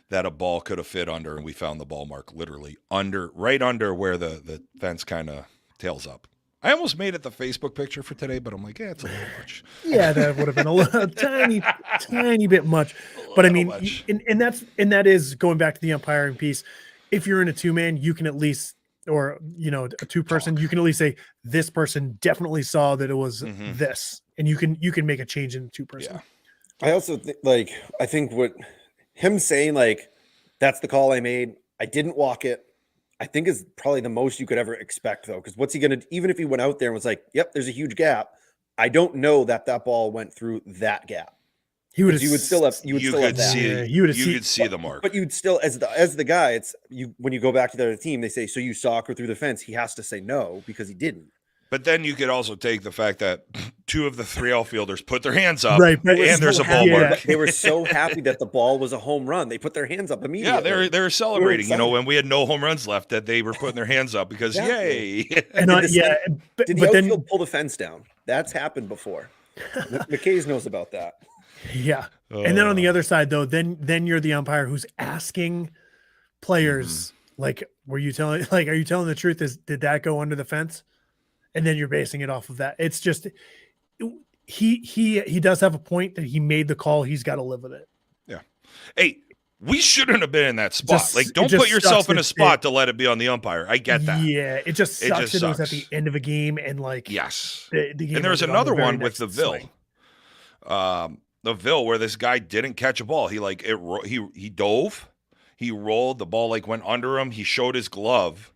S2: that a ball could have fit under, and we found the ball mark literally right under where the fence kind of tails up. I almost made it the Facebook picture for today, but I'm like, it's a little much.
S3: Yeah, that would have been a tiny bit much. But I mean, and that is going back to the umpiring piece. If you're in a 2-man, you can at least, or a 2-person, you can at least say this person definitely saw that it was this, and you can make a change in 2-person.
S4: Yeah. I also I think what him saying that's the call I made. I didn't walk it. I think is probably the most you could ever expect though. Cause what's he going to, even if he went out there and was like, yep, there's a huge gap. I don't know that ball went through that gap.
S3: You would
S4: still see
S2: the mark,
S4: but you'd still, as the guy, it's you, when you go back to the other team, they say, so you saw it go through the fence. He has to say no, because he didn't.
S2: But then you could also take the fact that 2 of the 3 outfielders put their hands up,
S3: right?
S2: And there's a ball mark.
S4: They were so happy that the ball was a home run. They put their hands up immediately.
S2: Yeah, they were celebrating. When we had no home runs left, that they were putting their hands up because yay!
S4: And did the outfield pull the fence down? That's happened before. McKay's knows about that.
S3: Yeah, and then on the other side, though, then you're the umpire who's asking players, are you telling the truth? Did that go under the fence? And then you're basing it off of that. It's just he does have a point that he made the call. He's got to live with it.
S2: Yeah. Hey, we shouldn't have been in that spot.
S3: Just-
S2: Like,
S3: it
S2: don't
S3: just
S2: put yourself
S3: sucks
S2: in a
S3: that
S2: spot to let it be on the umpire. I get that.
S3: Yeah, it just
S2: It
S3: sucks
S2: just
S3: that it was at the
S2: sucks.
S3: end of a game and like
S2: Yes.
S3: the game
S2: And there's
S3: ended on the
S2: another
S3: very
S2: one with
S3: next
S2: the
S3: swing.
S2: The Ville where this guy didn't catch a ball. He like he dove, he rolled, the ball like went under him. He showed his glove.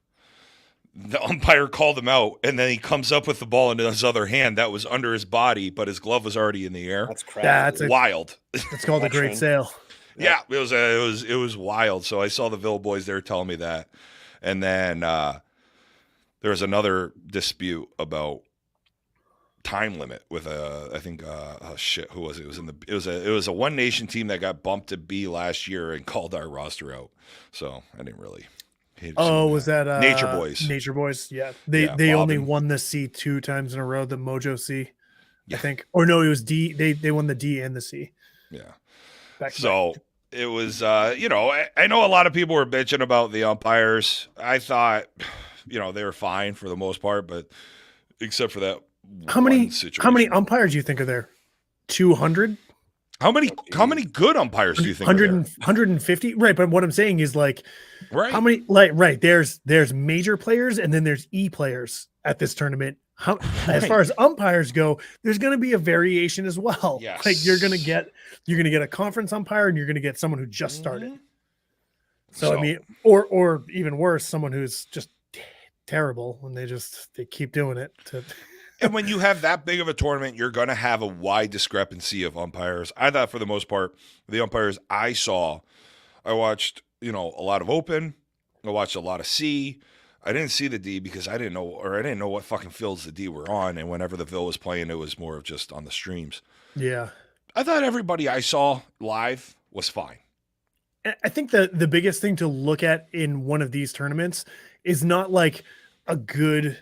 S2: The umpire called him out, and then he comes up with the ball in his other hand that was under his body, but his glove was already in the air.
S4: That's crap.
S3: That's a-
S2: Wild.
S3: It's called a great
S4: Veteran.
S3: sale.
S2: Yeah, it was wild. So I saw the Ville boys there telling me that, and then there was another dispute about time limit with I think who was it? It was a One Nation team that got bumped to B last year and called our roster out. So I didn't really. hate
S3: Oh,
S2: seeing
S3: was that
S2: Nature Boys?
S3: Nature Boys, yeah. They
S2: Yeah,
S3: only
S2: Bobbin.
S3: won the C 2 times in a row, the Mojo C,
S2: Yeah.
S3: I think. Or no, it was D. They won the D and the C.
S2: Yeah.
S3: Back to
S2: So
S3: back.
S2: it was, I know a lot of people were bitching about the umpires. I thought, they were fine for the most part, but except for that
S3: How
S2: one
S3: many
S2: situation.
S3: umpires do you think are there? 200?
S2: How many good umpires do you think are
S3: 100
S2: there?
S3: 150? Right, but what I'm saying is like
S2: Right.
S3: how many there's major players and then there's E players at this tournament. As far as umpires go, there's going to be a variation as well.
S2: Yes.
S3: Like you're going to get a conference umpire and you're going to get someone who just started.
S2: Mhm.
S3: So I mean, or even worse, someone who's just terrible and they keep doing it.
S2: And when you have that big of a tournament, you're going to have a wide discrepancy of umpires. I thought for the most part, the umpires I saw, I watched, a lot of Open. I watched a lot of C. I didn't see the D because I didn't know what fucking fields the D were on. And whenever the Ville was playing, it was more of just on the streams.
S3: Yeah.
S2: I thought everybody I saw live was fine.
S3: I think the biggest thing to look at in one of these tournaments is not like a good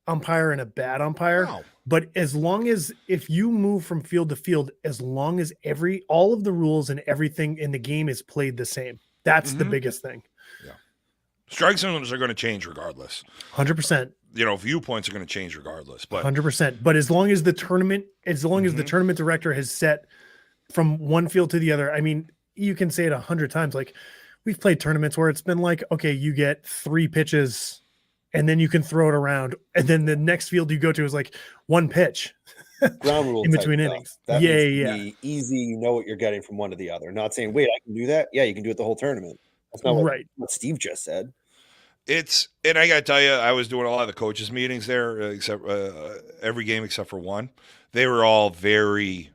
S3: umpire and a bad umpire,
S2: No.
S3: but as long as if you move from field to field, as long as all of the rules and everything in the game is played the same, that's the
S2: Mhm.
S3: biggest thing.
S2: Strike zones are going to change regardless.
S3: 100%.
S2: Viewpoints are going to change regardless. But
S3: 100%. But as long as the tournament, as the
S2: Mhm.
S3: tournament director has set from one field to the other, I mean, you can say it 100 times. Like we've played tournaments where it's been like, okay, you get 3 pitches and then you can throw it around. And then the next field you go to is like 1 pitch.
S4: Ground rule
S3: In
S4: type
S3: between
S4: stuff.
S3: innings.
S4: That
S3: Yeah,
S4: needs to
S3: yeah.
S4: be easy. You know what you're getting from one to the other. Not saying, wait, I can do that. Yeah, you can do it the whole tournament. That's not
S3: Right.
S4: what Steve just said.
S2: And I got to tell you, I was doing a lot of the coaches meetings there, except every game except for one. They were all very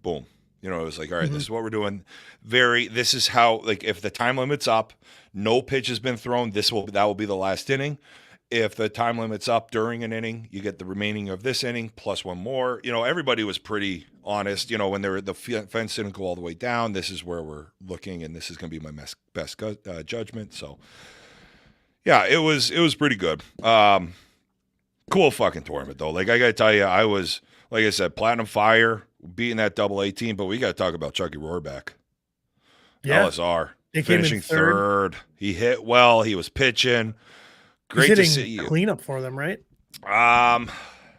S2: boom. It was like, all right, this is what we're doing. This is how, like, if the time limit's up, no pitch has been thrown, that will be the last inning. If the time limit's up during an inning, you get the remaining of this inning plus one more. Everybody was pretty honest. When the fence didn't go all the way down, this is where we're looking, and this is going to be my best judgment. So, yeah, it was pretty good. Cool fucking tournament though. Like I got to tell you, I was, like I said, Platinum Fire beating that AA team, but we got to talk about Chucky Rohrbeck.
S3: Yeah.
S2: LSR
S3: They came in
S2: finishing
S3: third.
S2: third. He hit well. He was pitching.
S3: He's
S2: Great to
S3: hitting
S2: see you.
S3: cleanup for them, right?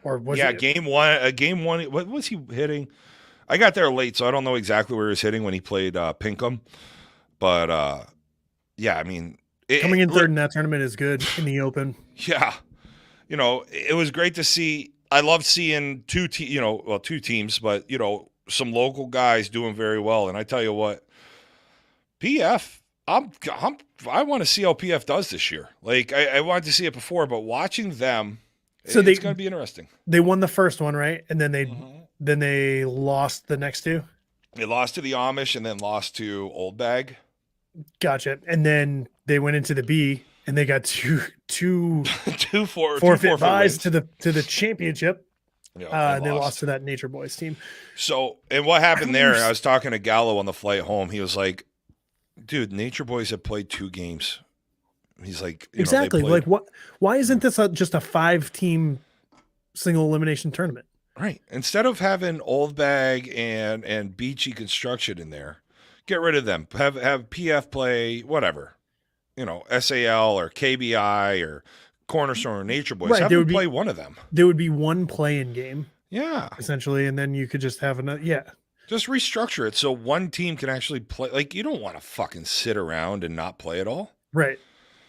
S3: Or was
S2: Yeah,
S3: it?
S2: game one. What was he hitting? I got there late, so I don't know exactly where he was hitting when he played Pinkham. But yeah, I mean,
S3: Coming in third in that tournament is good in the Open.
S2: Yeah, it was great to see. I love seeing two teams, but some local guys doing very well. And I tell you what, PF, I want to see how PF does this year. Like I wanted to see it before, but watching them,
S3: So
S2: it's going to be interesting.
S3: They won the first one, right? And then
S2: Mm-hmm.
S3: they lost the next 2.
S2: They lost to the Amish and then lost to Old Bag.
S3: Gotcha. And then they went into the B and they got two
S2: forfeit
S3: buys
S2: wins.
S3: to the championship.
S2: Yeah,
S3: They lost to that Nature Boys team.
S2: So, and what happened there? I was talking to Gallo on the flight home. He was like, "Dude, Nature Boys have played 2 games." He's like,
S3: Exactly. Like what? Why isn't this just a 5-team single elimination tournament?
S2: Right. Instead of having Old Bag and Beachy Construction in there, get rid of them. Have PF play whatever, SAL or KBI or Cornerstone or Nature Boys.
S3: Right,
S2: Have
S3: there
S2: them
S3: would be-
S2: play one of them.
S3: There would be one play-in game
S2: Yeah.
S3: essentially, and then you could just have another. Yeah,
S2: Just restructure it so one team can actually play. Like, you don't want to fucking sit around and not play at all.
S3: Right.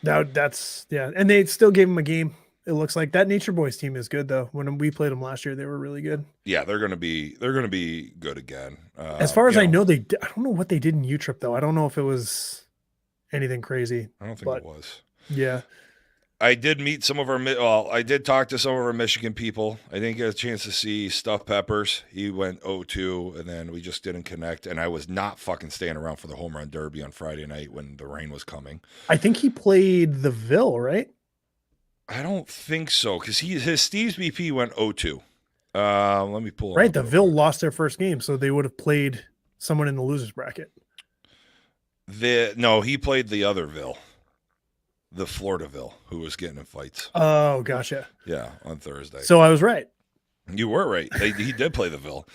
S3: That's yeah. And they still gave him a game. It looks like that Nature Boys team is good though. When we played them last year, they were really good.
S2: Yeah, they're gonna be good again.
S3: As far as I know, I don't know what they did in U-Trip though. I don't know if it was anything crazy.
S2: I don't think it was.
S3: Yeah.
S2: I did meet some of I did talk to some of our Michigan people. I didn't get a chance to see Stuff Peppers. He went 0-2, and then we just didn't connect. And I was not fucking staying around for the home run derby on Friday night when the rain was coming.
S3: I think he played the Ville, right?
S2: I don't think so, because his Steve's BP went 0-2. Let me pull it
S3: Right,
S2: up
S3: the
S2: real
S3: Ville
S2: quick.
S3: lost their first game, so they would have played someone in the losers bracket.
S2: No, he played the other Ville. The Floridaville, who was getting in fights.
S3: Oh, gotcha.
S2: Yeah, on Thursday.
S3: So I was right.
S2: You were right. He did play the Ville.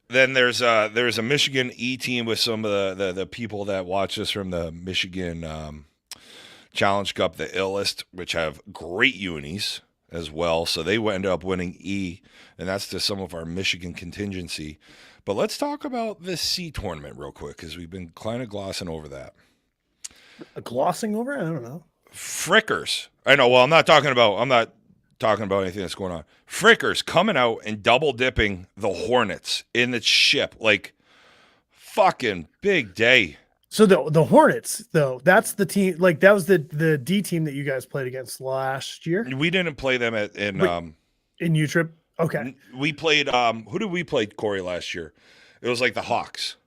S2: Then there's a Michigan E team with some of the people that watch us from the Michigan Challenge Cup, the Illest, which have great unis as well. So they ended up winning E, and that's to some of our Michigan contingency. But let's talk about this C tournament real quick, because we've been kind of glossing over that.
S3: Glossing over? I don't know.
S2: Frickers. I know. Well, I'm not talking about anything that's going on. Frickers coming out and double dipping the Hornets in the ship. Like, fucking big day.
S3: So the Hornets, though, that's the team. Like, that was the D team that you guys played against last year
S2: We didn't play them
S3: in U-Trip. Okay.
S2: We played who did we play, Corey, last year? It was like the Hawks.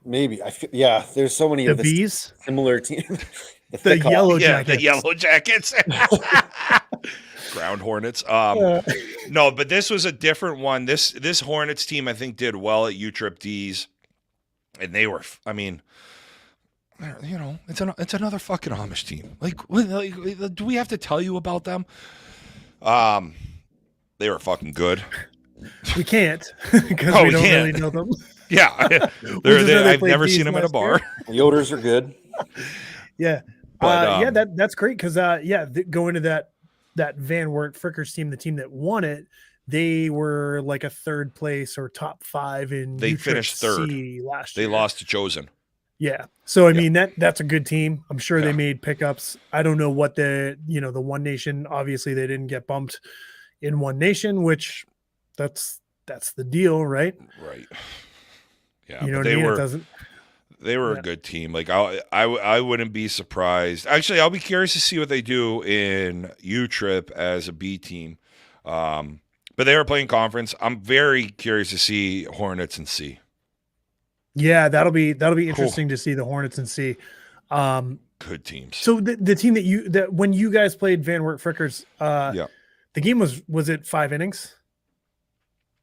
S4: Maybe yeah. There's so many
S3: The
S4: of the
S3: Bees,
S4: similar teams.
S3: the Yellow
S2: Yeah,
S3: Jackets.
S2: the Yellow Jackets. Ground Hornets. No, but this was a different one. This Hornets team, I think, did well at U-Trip D's, and they were. I mean, you know, it's another fucking Amish team. Like, do we have to tell you about them? They were fucking good.
S3: We can't because we don't
S2: can't.
S3: really know them.
S2: Yeah,
S3: just know they
S2: I've
S3: played
S2: never
S3: D's
S2: seen them at a
S3: last
S2: bar.
S4: The Yoders are good.
S3: Yeah.
S2: But,
S3: That's great because going to that Van Wert Frickers team, the team that won it, they were like a third place or top 5 in.
S2: They
S3: U-Trip
S2: finished third
S3: C last
S2: They
S3: year.
S2: lost to Chosen.
S3: Yeah. So I mean that's a good team. I'm sure
S2: Yeah.
S3: they made pickups. I don't know what the One Nation. Obviously, they didn't get bumped in One Nation, which that's the deal, right?
S2: Right. Yeah,
S3: You know
S2: but
S3: what
S2: they
S3: I mean?
S2: were.
S3: It doesn't.
S2: They were
S3: Yeah.
S2: a good team. Like I wouldn't be surprised. Actually, I'll be curious to see what they do in U-Trip as a B team. But they were playing conference. I'm very curious to see Hornets and C.
S3: Yeah, that'll be interesting to see the Hornets and see.
S2: Good teams.
S3: So the team that when you guys played Van Wert Frickers, the game was it 5 innings?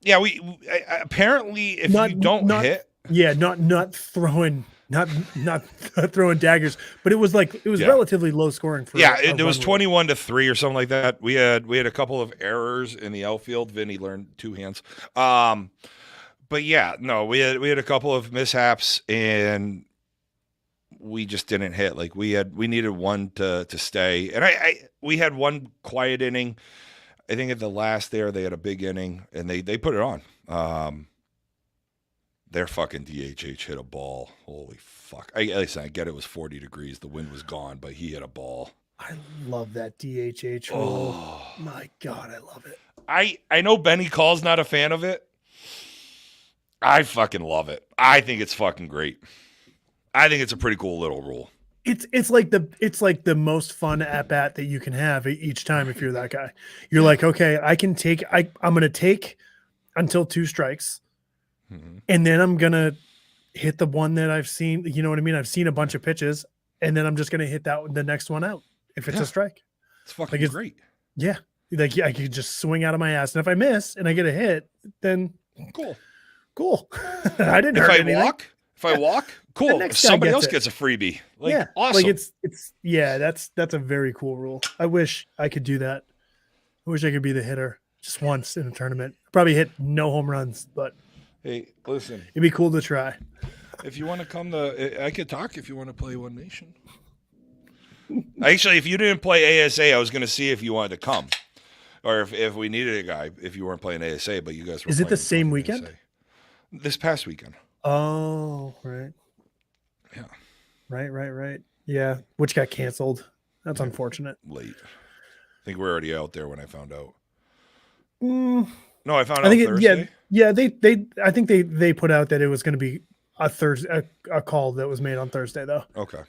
S2: Yeah, we apparently if you don't hit.
S3: Yeah, not throwing daggers, but it was relatively low scoring for.
S2: Yeah, it was 21-3 or something like that. We had a couple of errors in the outfield. Vinny learned 2 hands. But yeah, no, we had a couple of mishaps and we just didn't hit. Like we needed one to stay. And we had one quiet inning. I think at the last there they had a big inning and they put it on. Their fucking DHH hit a ball. Holy fuck. I get it was 40 degrees. The wind was gone, but he hit a ball.
S3: I love that DHH rule. Oh my God, I love it.
S2: I know Benny Call's not a fan of it. I fucking love it. I think it's fucking great. I think it's a pretty cool little rule.
S3: It's like the most fun at bat that you can have each time if you're that guy. You're like, okay, I'm gonna take until 2 strikes.
S2: Mm-hmm.
S3: And then I'm going to hit the one that I've seen. You know what I mean? I've seen a bunch of pitches, and then I'm just going to hit the next one out if it's a strike.
S2: It's fucking great.
S3: Yeah. Like I could just swing out of my ass. And if I miss and I get a hit, then cool. I didn't hurt anything.
S2: If I walk, cool. If somebody else gets a freebie. Like, awesome.
S3: Like that's a very cool rule. I wish I could do that. I wish I could be the hitter just once in a tournament. Probably hit no home runs, but
S2: hey, listen.
S3: It'd be cool to try.
S2: If you want to come I could talk if you want to play One Nation. Actually, if you didn't play ASA, I was going to see if you wanted to come. or if we needed a guy, if you weren't playing ASA, but you guys were.
S3: Is it the
S2: playing
S3: same
S2: fucking
S3: weekend?
S2: ASA. This past weekend.
S3: Oh, right.
S2: Yeah.
S3: Right. Yeah, which got canceled. That's unfortunate.
S2: Late. I think we're already out there when I found out.
S3: Mm,
S2: No, I found
S3: I
S2: out
S3: think
S2: Thursday.
S3: I think they put out that it was going to be a Thursday, a call that was made on Thursday though.
S2: Okay.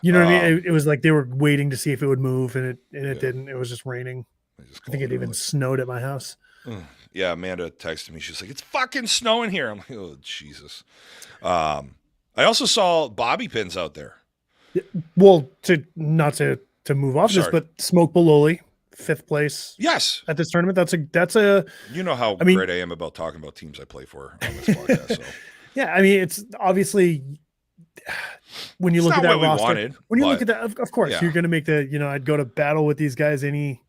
S3: You know what I mean? It was like they were waiting to see if it would move, and it didn't. It was just raining. I think it even snowed at my house.
S2: Yeah, Amanda texted me. She's like, "It's fucking snowing here." I'm like, "Oh Jesus." I also saw bobby pins out there.
S3: Well, to move off this, but Smoke Bololi, 5th place.
S2: Yes,
S3: at this tournament. That's a.
S2: You know how great I am about talking about teams I play for on this podcast. So.
S3: Yeah, I mean, it's obviously when you look at that roster. When you look at that, of course, you're going to make the. I'd go to battle with these guys any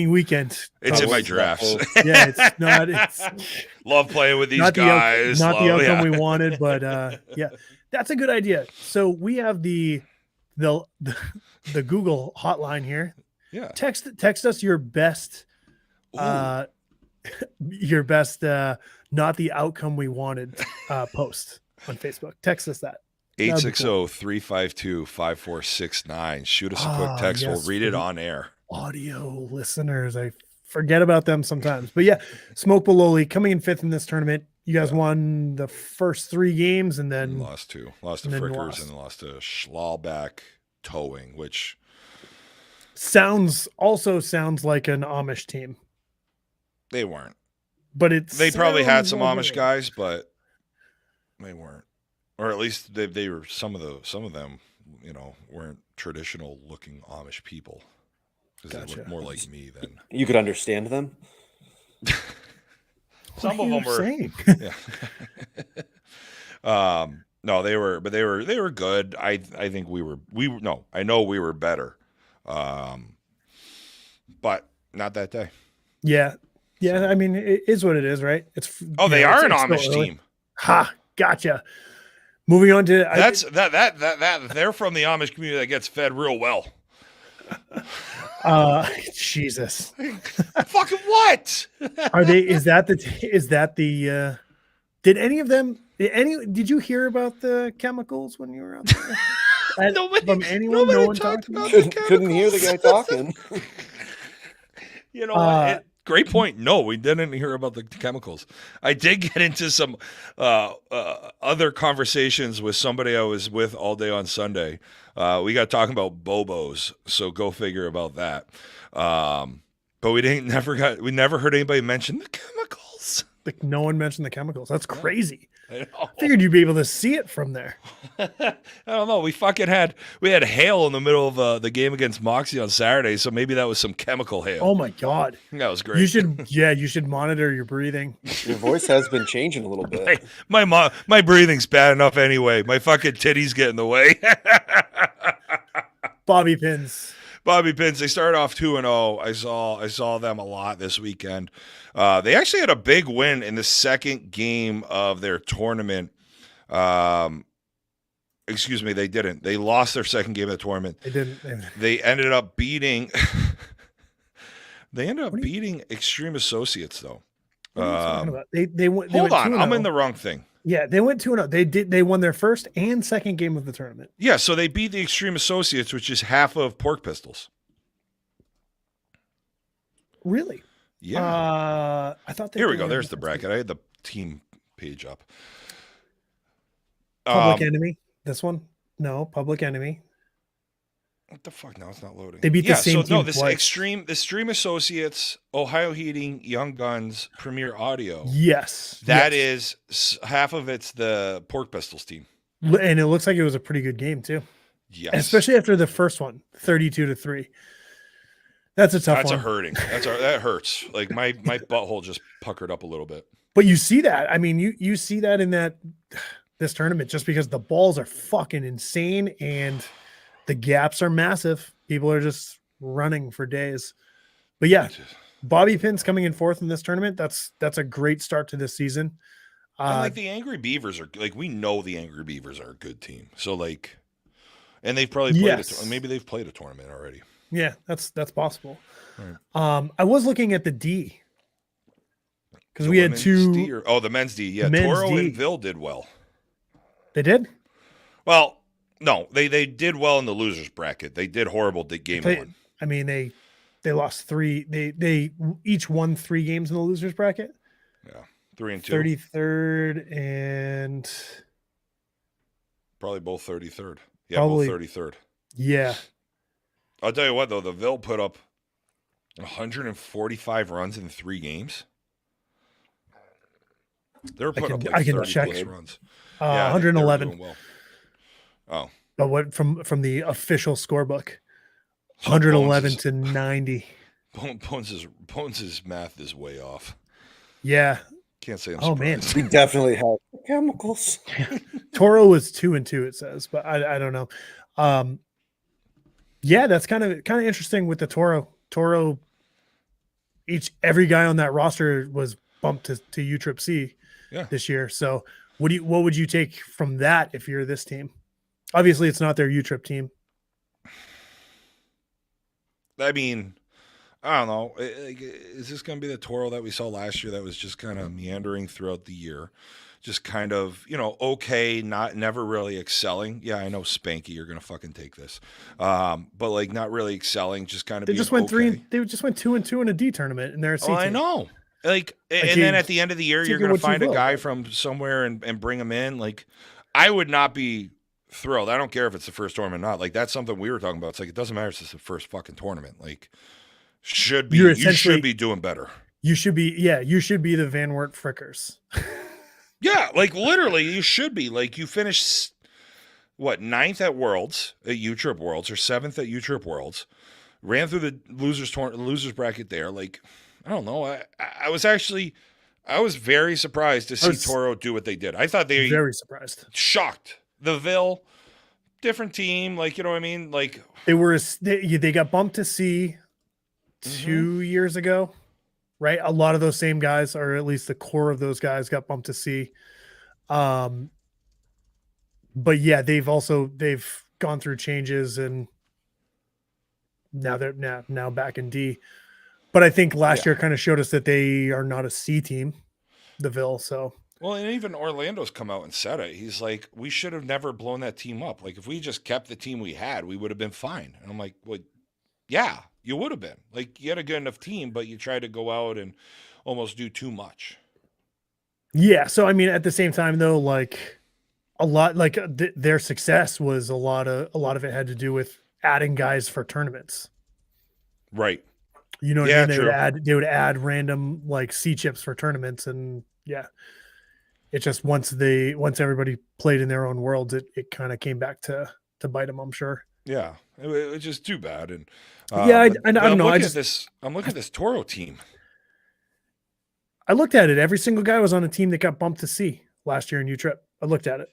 S3: weekend.
S2: It's in my drafts.
S3: Yeah, it's not. It's
S2: love playing with these guys.
S3: Not the outcome we wanted, but yeah, that's a good idea. So we have the Google hotline here.
S2: Yeah.
S3: Text us your best. Your best. Not the outcome we wanted. Post on Facebook. Text us that.
S2: 860-352-5469. Shoot us a quick text. Yes, we'll read it on air.
S3: Audio listeners, I forget about them sometimes. But yeah, Smoke Bololi coming in 5th in this tournament. You guys won the first 3 games and then
S2: lost 2. Lost to Frickers and lost to Schlauback Towing, which
S3: sounds like an Amish team.
S2: They weren't.
S3: But
S2: they probably had some Amish guys, but they weren't. Or at least they were some of them, weren't traditional looking Amish people. Because they look more like me than
S4: you could understand them.
S2: Some of them were. Yeah. No, they were good. I think I know we were better. But not that day.
S3: Yeah. Yeah. So. I mean, it is what it is, right?
S2: They are an Amish team.
S3: Ha! Gotcha. Moving on to
S2: that they're from the Amish community that gets fed real well.
S3: Jesus.
S2: Fucking what?
S3: Are they? Is that the? Did any of them? Did you hear about the chemicals when you were out there?
S2: Nobody talked about
S4: the chemicals. Couldn't hear the guy talking.
S2: You know what? Great point. No, we didn't hear about the chemicals. I did get into some other conversations with somebody I was with all day on Sunday. We got talking about Bobos, so go figure about that. But we never heard anybody mention the chemicals.
S3: Like no one mentioned the chemicals. That's crazy. I figured you'd be able to see it from there.
S2: I don't know. We had hail in the middle of the game against Moxie on Saturday, so maybe that was some chemical hail.
S3: Oh my God.
S2: That was great.
S3: You should monitor your breathing.
S4: Your voice has been changing a little bit.
S2: My breathing's bad enough anyway. My fucking titties get in the way.
S3: Bobby pins.
S2: They started off 2-0. I saw them a lot this weekend. They actually had a big win in the second game of their tournament. Excuse me, they didn't. They lost their second game of the tournament.
S3: They didn't.
S2: They ended up beating. Beating Extreme Associates though.
S3: What are you talking about? They went.
S2: Hold on, I'm in the wrong thing.
S3: Yeah, they went 2-0. They won their first and second game of the tournament.
S2: Yeah, so they beat the Extreme Associates, which is half of Pork Pistols.
S3: Really?
S2: Yeah.
S3: I thought.
S2: Here we go. There's the bracket. I had the team page up.
S3: Public Enemy. This one? No, Public Enemy.
S2: What the fuck? No, it's not loading.
S3: They beat the same team
S2: this
S3: twice.
S2: Extreme Associates, Ohio Heating, Young Guns, Premier Audio.
S3: Yes.
S2: That is half of it's the Pork Pistols team.
S3: And it looks like it was a pretty good game too.
S2: Yes.
S3: Especially after the first one, 32-3. That's a tough one.
S2: That's a hurting. That hurts. Like my butthole just puckered up a little bit.
S3: But you see that. I mean, you see that in this tournament just because the balls are fucking insane and the gaps are massive. People are just running for days. But yeah, Bobby Pins coming in 4th in this tournament. That's a great start to this season.
S2: Like the Angry Beavers we know the Angry Beavers are a good team. So and they've probably played maybe they've played a tournament already.
S3: Yeah, that's possible.
S2: Right.
S3: I was looking at the D because
S2: The
S3: we had
S2: women's
S3: two.
S2: D the men's D. Yeah,
S3: the men's
S2: Toro
S3: D.
S2: and Ville did well.
S3: They did.
S2: Well, no, they did well in the losers bracket. They did horrible game one.
S3: I mean, they lost 3. They each won 3 games in the losers bracket.
S2: Yeah, 3 and 2.
S3: 33rd and
S2: Probably both 33rd. Yeah,
S3: Probably.
S2: both 33rd.
S3: Yeah.
S2: I'll tell you what though, the Ville put up 145 runs in 3 games. They were putting up like 30 plus runs.
S3: 111.
S2: Well. Oh.
S3: But what from the official scorebook? 111 to 90.
S2: Bones' math is way off.
S3: Yeah.
S2: Can't say I'm
S3: Man.
S2: surprised.
S4: We definitely have chemicals.
S3: Toro was 2 and 2, it says, but I don't know. Yeah, that's kind of interesting with the Toro. Toro, every guy on that roster was bumped to U Trip C this year. So what would you take from that if you're this team? Obviously, it's not their U Trip team.
S2: I mean, I don't know. Is this going to be the Toro that we saw last year that was just kind of meandering throughout the year? Just kind of, okay, never really excelling. Yeah, I know, Spanky, you're going to fucking take this. But like not really excelling, just kind of
S3: They just went 2 and 2 in a D tournament and they're a C team.
S2: I know. And then at the end of the year, you're going to find a guy from somewhere and bring him in. Like, I would not be thrilled. I don't care if it's the first tournament or not. Like, that's something we were talking about. It's like, it doesn't matter if it's the first fucking tournament. Like, you should be doing better.
S3: You should be the Van Wert Frickers.
S2: Yeah, like literally you should be. Like, you finished 9th at Worlds, at U-Trip Worlds, or 7th at U-Trip Worlds, ran through the losers bracket there. Like, I don't know. I was very surprised to see Toro do what they did. I thought they
S3: very surprised.
S2: Shocked. The Ville, different team, like, you know what I mean? Like,
S3: they got bumped to C 2 years ago, right? A lot of those same guys, or at least the core of those guys, got bumped to C. But yeah, they've gone through changes and now they're now back in D. But I think last year kind of showed us that they are not a C team, the Ville. So,
S2: well, and even Orlando's come out and said it. He's like, we should have never blown that team up. Like, if we just kept the team we had, we would have been fine. And I'm like, well, yeah, you would have been. Like, you had a good enough team, but you tried to go out and almost do too much.
S3: Yeah. So, I mean, at the same time, though, like a lot, like their success was a lot of it had to do with adding guys for tournaments.
S2: Right.
S3: You know what I mean? They would add random like C chips for tournaments, and yeah, it just once everybody played in their own worlds, it kind of came back to bite them, I'm sure.
S2: Yeah, it was just too bad. And
S3: I don't know.
S2: I'm looking at this Toro team.
S3: I looked at it. Every single guy was on a team that got bumped to C last year in U-Trip. I looked at it.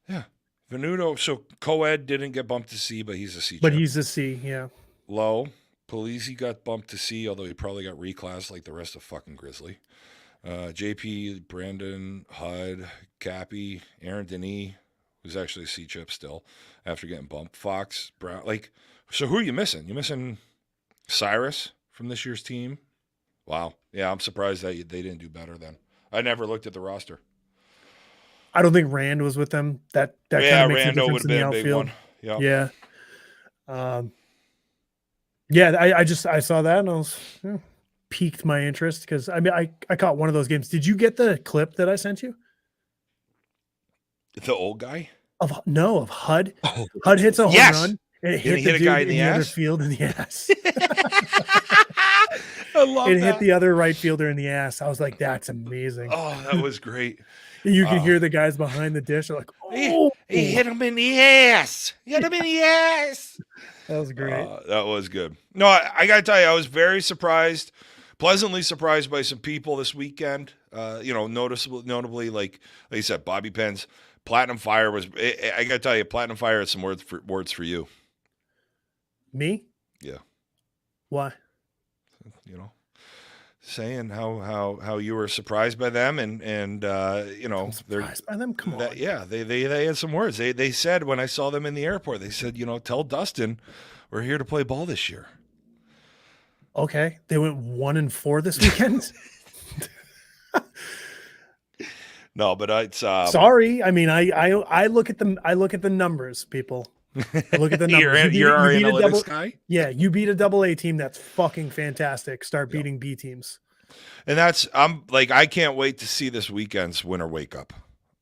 S2: Yeah, Venuto. So Coed didn't get bumped to C, but he's a C.
S3: But he's a C. Yeah.
S2: Low. Polizzi got bumped to C, although he probably got reclassed like the rest of fucking Grizzly. JP, Brandon, Hud, Cappy, Aaron Denis, who's actually a C chip still after getting bumped. Fox, Brown. Like, so who are you missing? You missing Cyrus from this year's team? Wow. Yeah, I'm surprised that they didn't do better then. I never looked at the roster.
S3: I don't think Rand was with them. That kind of makes a difference in the outfield.
S2: Yep.
S3: Yeah. Yeah, I saw that and I was piqued my interest because I mean I caught one of those games. Did you get the clip that I sent you?
S2: The old guy?
S3: Of HUD. HUD hits a home run and it hit the guy in the other field in the ass.
S2: I love that.
S3: It hit the other right fielder in the ass. I was like, that's amazing.
S2: Oh, that was great.
S3: You can hear the guys behind the dish. They're like, oh,
S2: he hit him in the ass. Hit him in the ass.
S3: That was great.
S2: That was good. No, I got to tell you, I was very surprised, pleasantly surprised by some people this weekend. Notably, like you said, Bobby Penn's Platinum Fire was. I got to tell you, Platinum Fire has some words for you.
S3: Me?
S2: Yeah.
S3: Why?
S2: saying how you were surprised by them and you know
S3: I'm surprised by them. Come on.
S2: yeah, they had some words. They said when I saw them in the airport, they said, you know, tell Dustin we're here to play ball this year.
S3: Okay, they went 1-4 this weekend.
S2: No, but it's
S3: Sorry, I mean, I look at them. I look at the numbers, people. I look at the numbers.
S2: you're our
S3: you beat a
S2: analytics guy.
S3: Yeah, you beat a AA team. That's fucking fantastic. Start beating B teams.
S2: And that's I'm like I can't wait to see this weekend's winter wake up.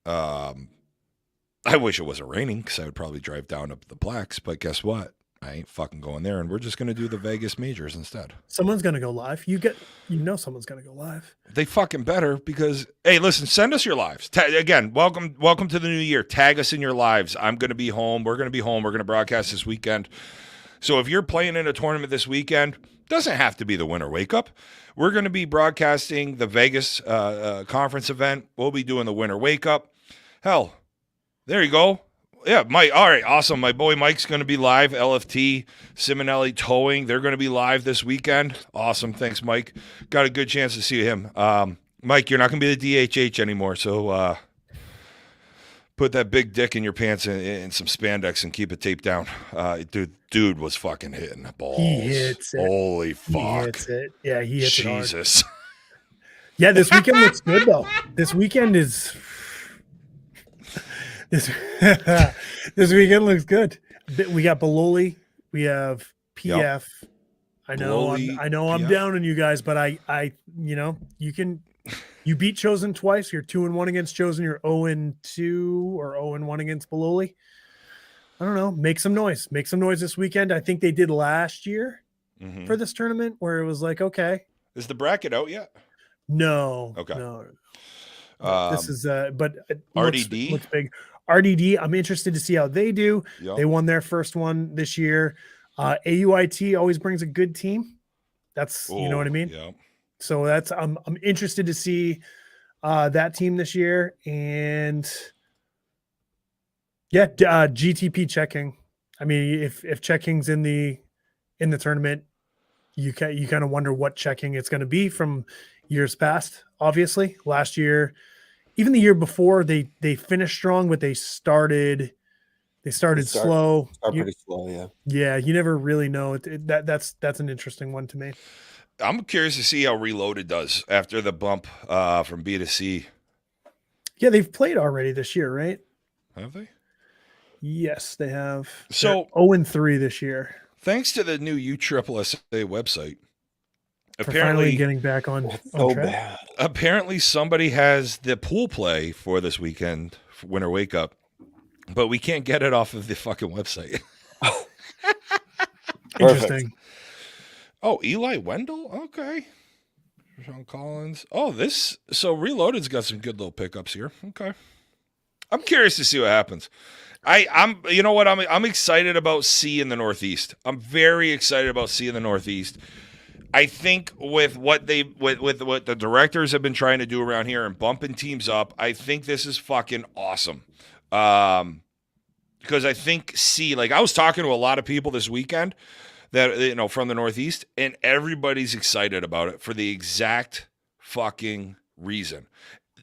S2: I wish it wasn't raining because I would probably drive down up the Blacks, but guess what? I ain't fucking going there, and we're just gonna do the Vegas majors instead.
S3: Someone's gonna go live. Someone's gonna go live.
S2: They fucking better because hey, listen, send us your lives. Again, welcome to the new year. Tag us in your lives. I'm gonna be home. We're gonna be home. We're gonna broadcast this weekend. So if you're playing in a tournament this weekend, doesn't have to be the winter wake up. We're gonna be broadcasting the Vegas conference event. We'll be doing the winter wake up. Hell, there you go. Yeah, Mike. All right, awesome. My boy Mike's going to be live. LFT, Simonelli Towing. They're going to be live this weekend. Awesome. Thanks, Mike. Got a good chance to see him. Mike, you're not going to be the DHH anymore, so put that big dick in your pants in some spandex and keep it taped down. Dude was fucking hitting the balls.
S3: He hits it.
S2: Holy fuck.
S3: He hits it. Yeah, he hits
S2: Jesus.
S3: it hard. Yeah, this weekend looks good though. This weekend is. This weekend looks good. We got Bololi. We have PF.
S2: Yep.
S3: I know.
S2: Bololi,
S3: I know. I'm
S2: PF.
S3: down on you guys, but you beat Chosen twice. You're 2-1 against Chosen. You're 0-2 or 0-1 against Bololi. I don't know. Make some noise. Make some noise this weekend. I think they did last year for this tournament where it was like, okay.
S2: Is the bracket out yet?
S3: No.
S2: Okay.
S3: No. This is but it
S2: RDD
S3: looks big. RDD, I'm interested to see how they do.
S2: Yep.
S3: They won their first one this year. AUIT always brings a good team. That's you know what I mean?
S2: Yeah.
S3: So that's I'm interested to see that team this year. And yeah, GTP checking. I mean, if checking's in the tournament, you kind of wonder what checking it's going to be from years past. Obviously, last year, even the year before, they finished strong, but they started slow.
S4: Pretty slow, yeah.
S3: Yeah, you never really know. That's an interesting one to me.
S2: I'm curious to see how Reloaded does after the bump from B to C.
S3: Yeah, they've played already this year, right?
S2: Have they?
S3: Yes, they have.
S2: So
S3: 0-3 this year.
S2: Thanks to the new USSSA website,
S3: For finally getting back on
S4: So
S3: track.
S4: bad.
S2: apparently somebody has the pool play for this weekend, for Winter Wake Up, but we can't get it off of the fucking website.
S3: Interesting.
S2: Oh, Eli Wendell? Okay. Sean Collins. Oh, so Reloaded's got some good little pickups here. Okay. I'm curious to see what happens. I'm you know what? I'm excited about C in the Northeast. I'm very excited about C in the Northeast. I think with what with what the directors have been trying to do around here and bumping teams up, I think this is fucking awesome. Because I think C, like I was talking to a lot of people this weekend that from the Northeast, and everybody's excited about it for the exact fucking reason.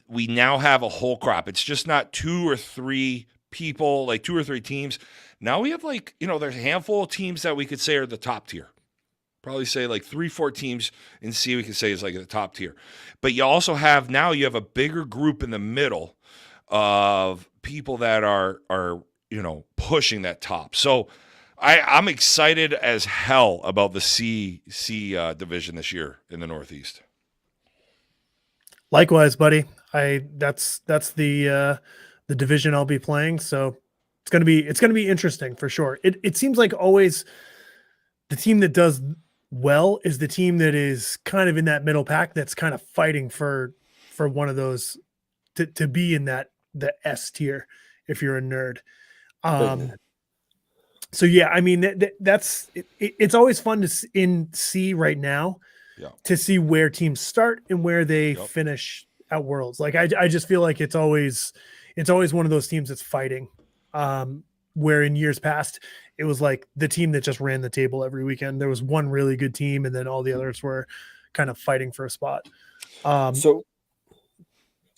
S2: We now have a whole crop. It's just not 2 or 3 people, like 2 or 3 teams. Now we have there's a handful of teams that we could say are the top tier. Probably say like 3-4 teams in C we could say is like the top tier. But you also have a bigger group in the middle of people that are pushing that top. So I'm excited as hell about the C division this year in the Northeast.
S3: Likewise, buddy. That's the division I'll be playing. So it's gonna be interesting for sure. It seems like always the team that does well is the team that is kind of in that middle pack that's kind of fighting for one of those to be in the S tier if you're a nerd. So yeah, I mean it's always fun to in C right now to see where teams start and where they finish at Worlds. Like I just feel like it's always one of those teams that's fighting. Where in years past it was like the team that just ran the table every weekend. There was one really good team, and then all the others were kind of fighting for a spot.
S4: So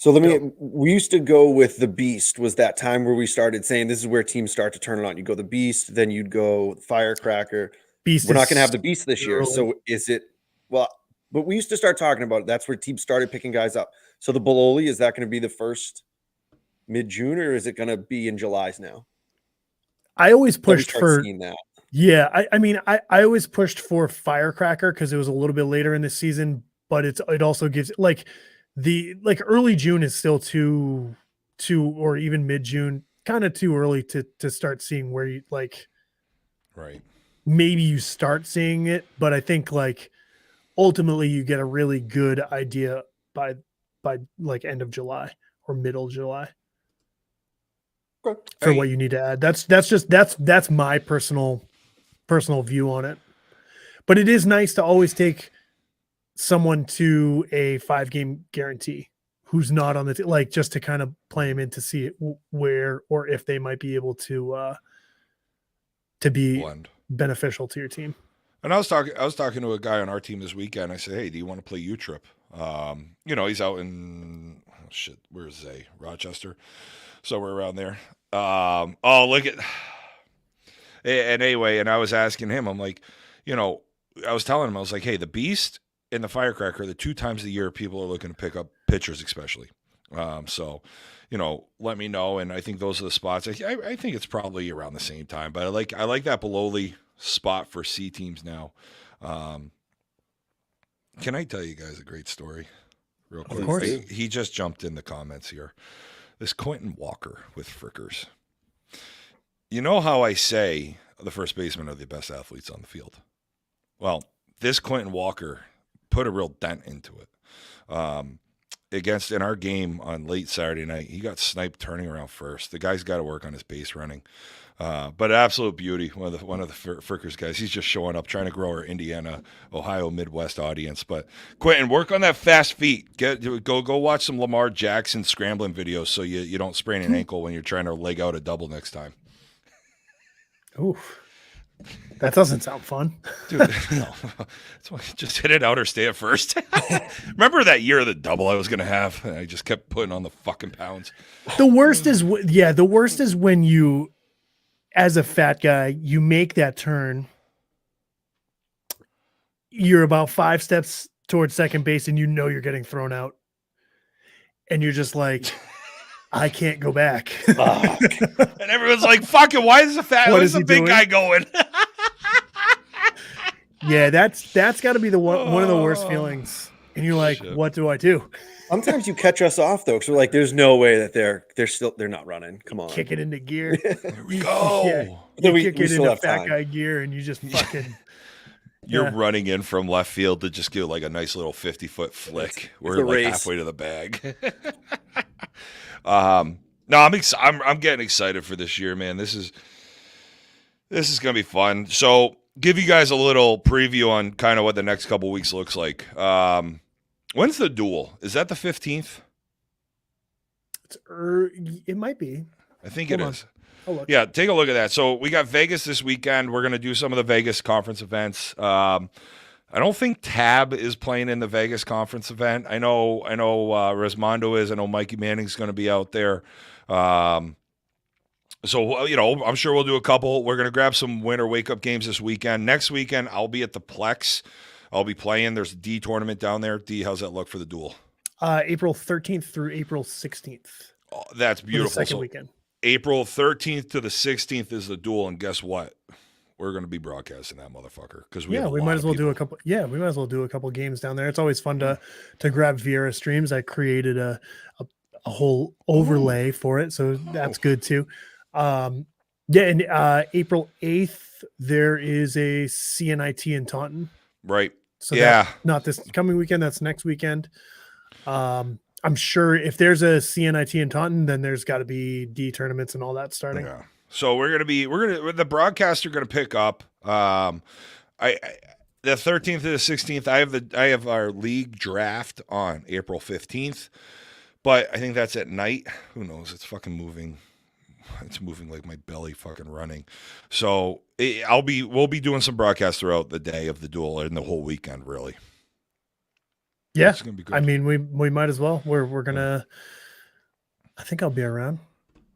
S4: let me. We used to go with the Beast. Was that time where we started saying this is where teams start to turn it on? You go the Beast, then you'd go Firecracker.
S3: Beast.
S4: We're not going to have the Beast this year.
S3: early.
S4: So is it? Well, but we used to start talking about it. That's where teams started picking guys up. So the Bololi, is that going to be the first mid-June, or is it going to be in July now?
S3: I always
S4: Let me
S3: pushed
S4: start
S3: for.
S4: seeing that.
S3: Yeah, I mean, I always pushed for Firecracker because it was a little bit later in the season, but it also gives like early June is still too or even mid June, kind of too early to start seeing where you like.
S2: Right.
S3: Maybe you start seeing it, but I think like ultimately you get a really good idea by like end of July or middle July.
S4: Okay.
S3: For what you need to add. That's my personal view on it. But it is nice to always take someone to a 5-game guarantee who's not on the like just to kind of play them in to see where or if they might be able to be
S2: Blend.
S3: beneficial to your team.
S2: And I was talking to a guy on our team this weekend. I said, "Hey, do you want to play U-Trip?" He's out in where's Zay? Rochester. So we're around there. Look at. And anyway, and I was asking him, I'm like, I was telling him, I was like, hey, the Beast and the Firecracker, the 2 times a year people are looking to pick up pitchers, especially. So, let me know. And I think those are the spots. I think it's probably around the same time, but I like that Bololi spot for C teams now. Can I tell you guys a great story real quick?
S3: Of course.
S2: He just jumped in the comments here. This Quentin Walker with Frickers. You know how I say the first basemen are the best athletes on the field? Well, this Quentin Walker put a real dent into it. In our game on late Saturday night, he got sniped turning around first. The guy's got to work on his base running. But absolute beauty, one of the Frickers guys. He's just showing up, trying to grow our Indiana, Ohio, Midwest audience. But Quentin, work on that fast feet. Go watch some Lamar Jackson scrambling videos so you don't sprain an ankle when you're trying to leg out a double next time.
S3: Oof. That doesn't sound fun.
S2: Dude, no. Just hit it out or stay at first. Remember that year of the double I was going to have? I just kept putting on the fucking pounds.
S3: The worst is when you, as a fat guy, you make that turn. You're about 5 steps towards second base and you're getting thrown out. And you're just like, I can't go back.
S2: And everyone's like, fucking, why is the big guy going?
S3: Yeah, that's got to be one of the worst feelings. And you're like, shit. What do I do?
S4: Sometimes you catch us off though, because we're like, there's no way that they're not running. Come on,
S3: kick it into gear.
S2: There we go.
S3: Yeah, you kick it into fat guy gear, and you just fucking.
S2: You're running in from left field to just give like a nice little 50-foot flick. We're like halfway to the bag. No, I'm getting excited for this year, man. This is gonna be fun. So, give you guys a little preview on kind of what the next couple weeks looks like. When's the duel? Is that the 15th?
S3: It might be.
S2: I think it is. Yeah, take a look at that. So we got Vegas this weekend. We're gonna do some of the Vegas conference events. I don't think Tab is playing in the Vegas conference event. I know Resmondo is. I know Mikey Manning's going to be out there. So, I'm sure we'll do a couple. We're going to grab some winter wake-up games this weekend. Next weekend, I'll be at the Plex. I'll be playing. There's a D tournament down there. D, how's that look for the duel?
S3: April 13th through April 16th.
S2: Oh, that's beautiful.
S3: The second weekend.
S2: April 13th to the 16th is the duel, and guess what? We're going to be broadcasting that motherfucker because we
S3: might as well do a couple. Yeah, we might as well do a couple games down there. It's always fun to grab Viera streams. I created a whole overlay for it, so that's good too. And April 8th there is a CNIT in Taunton.
S2: Right.
S3: So not this coming weekend. That's next weekend. I'm sure if there's a CNIT in Taunton, then there's got to be D tournaments and all that starting.
S2: Yeah. So the broadcasts are gonna pick up. The 13th to the 16th. I have our league draft on April 15th, but I think that's at night. Who knows? It's fucking moving. It's moving like my belly fucking running. So we'll be doing some broadcasts throughout the day of the duel and the whole weekend, really.
S3: Yeah.
S2: It's gonna be good.
S3: I mean, we might as well. We're gonna. I think I'll be around.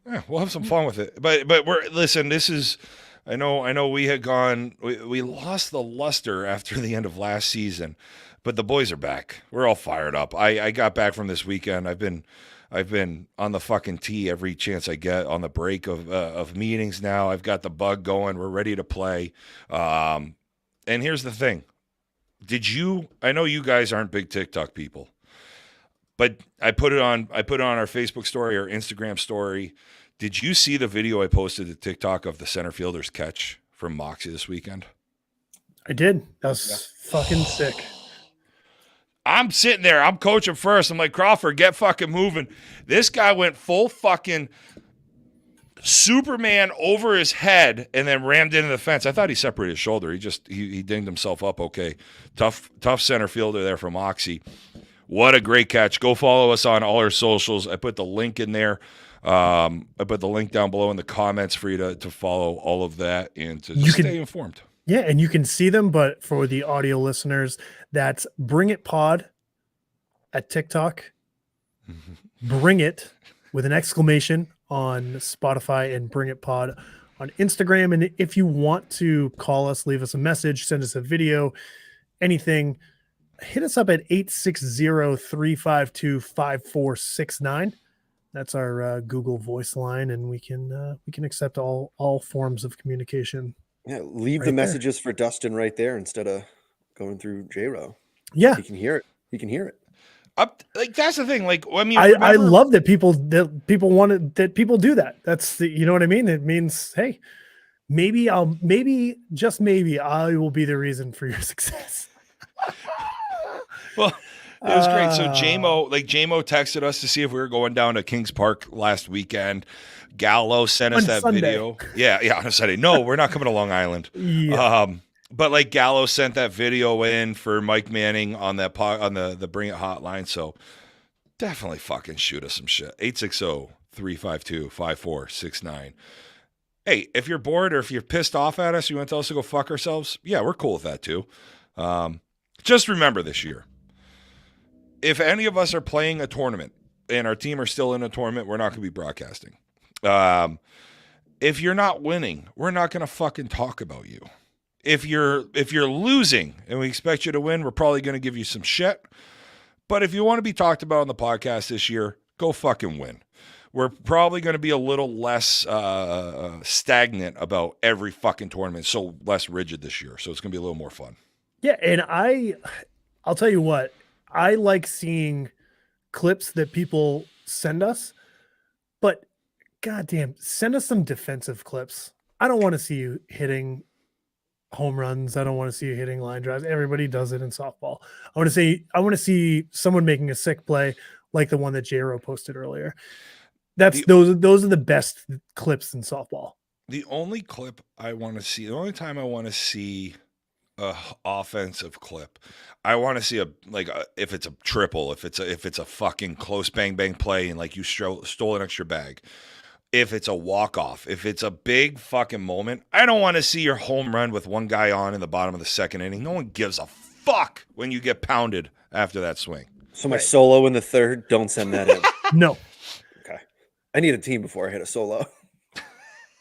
S2: Yeah, we'll have some fun with it. But listen. This is. I know. We had gone. We lost the luster after the end of last season, but the boys are back. We're all fired up. I got back from this weekend. I've been on the fucking tee every chance I get on the break of meetings now. I've got the bug going. We're ready to play. And here's the thing. I know you guys aren't big TikTok people, but I put it on our Facebook story or Instagram story. Did you see the video I posted to TikTok of the center fielder's catch from Moxie this weekend?
S3: I did. That was fucking sick.
S2: I'm sitting there. I'm coaching first. I'm like, Crawford, get fucking moving. This guy went full fucking Superman over his head and then rammed into the fence. I thought he separated his shoulder. He dinged himself up. Okay. Tough center fielder there from Moxie. What a great catch. Go follow us on all our socials. I put the link in there. I put the link down below in the comments for you to follow all of that and to stay informed.
S3: Yeah, and you can see them, but for the audio listeners, that's Bring It Pod at TikTok. Bring It with an exclamation on Spotify, and Bring It Pod on Instagram. And if you want to call us, leave us a message, send us a video, anything, hit us up at 860-352-5469. That's our Google voice line, and we can accept all forms of communication.
S4: Yeah, leave the messages for Dustin right there instead of going through JRo.
S3: Yeah,
S4: he can hear it.
S2: Like that's the thing. Like I mean,
S3: I love that people want that people do that. That's you know what I mean. It means, hey, maybe I will be the reason for your success.
S2: Well, it was great. So JMO texted us to see if we were going down to Kings Park last weekend. Gallo sent us that
S3: Sunday.
S2: video. Yeah, on a Sunday. No, we're not coming to Long Island.
S3: Yeah.
S2: But like Gallo sent that video in for Mike Manning on that on the Bring It hotline. So definitely fucking shoot us some shit. 860-352-5469. Hey, if you're bored or if you're pissed off at us, you want to tell us to go fuck ourselves? Yeah, we're cool with that too. Just remember this year, if any of us are playing a tournament and our team are still in a tournament, we're not going to be broadcasting. If you're not winning, we're not going to fucking talk about you. If you're losing and we expect you to win, we're probably going to give you some shit. But if you want to be talked about on the podcast this year, go fucking win. We're probably going to be a little less stagnant about every fucking tournament, so less rigid this year. So it's going to be a little more fun.
S3: Yeah, and I'll tell you what, I like seeing clips that people send us, but goddamn, send us some defensive clips. I don't want to see you hitting home runs. I don't want to see you hitting line drives. Everybody does it in softball. I want to see someone making a sick play like the one that JRo posted earlier. Those are the best clips in softball.
S2: The only clip I want to see, the only time I want to see a offensive clip, I want to see if it's a triple, if it's a fucking close bang bang play and like you stole an extra bag. If it's a walk-off, if it's a big fucking moment, I don't want to see your home run with one guy on in the bottom of the second inning. No one gives a fuck when you get pounded after that swing.
S4: So my solo in the third, don't send that in.
S3: No.
S4: Okay. I need a team before I hit a solo.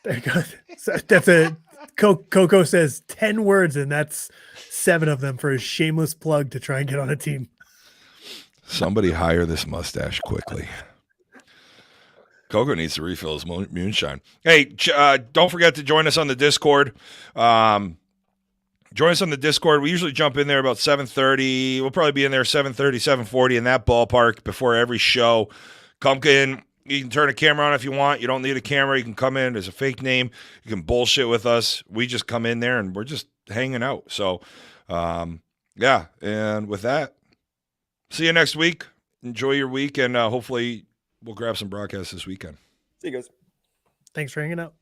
S3: There you go. So that's Coco says 10 words, and that's 7 of them for a shameless plug to try and get on a team.
S2: Somebody hire this mustache quickly. Coco needs to refill his moonshine. Hey, don't forget to join us on the Discord. Join us on the Discord. We usually jump in there about 7:30. We'll probably be in there 7:30, 7:40 in that ballpark before every show. Come in. You can turn a camera on if you want. You don't need a camera. You can come in. There's a fake name. You can bullshit with us. We just come in there and we're just hanging out. So, yeah. And with that, see you next week. Enjoy your week, and hopefully we'll grab some broadcasts this weekend.
S4: See you guys.
S3: Thanks for hanging out.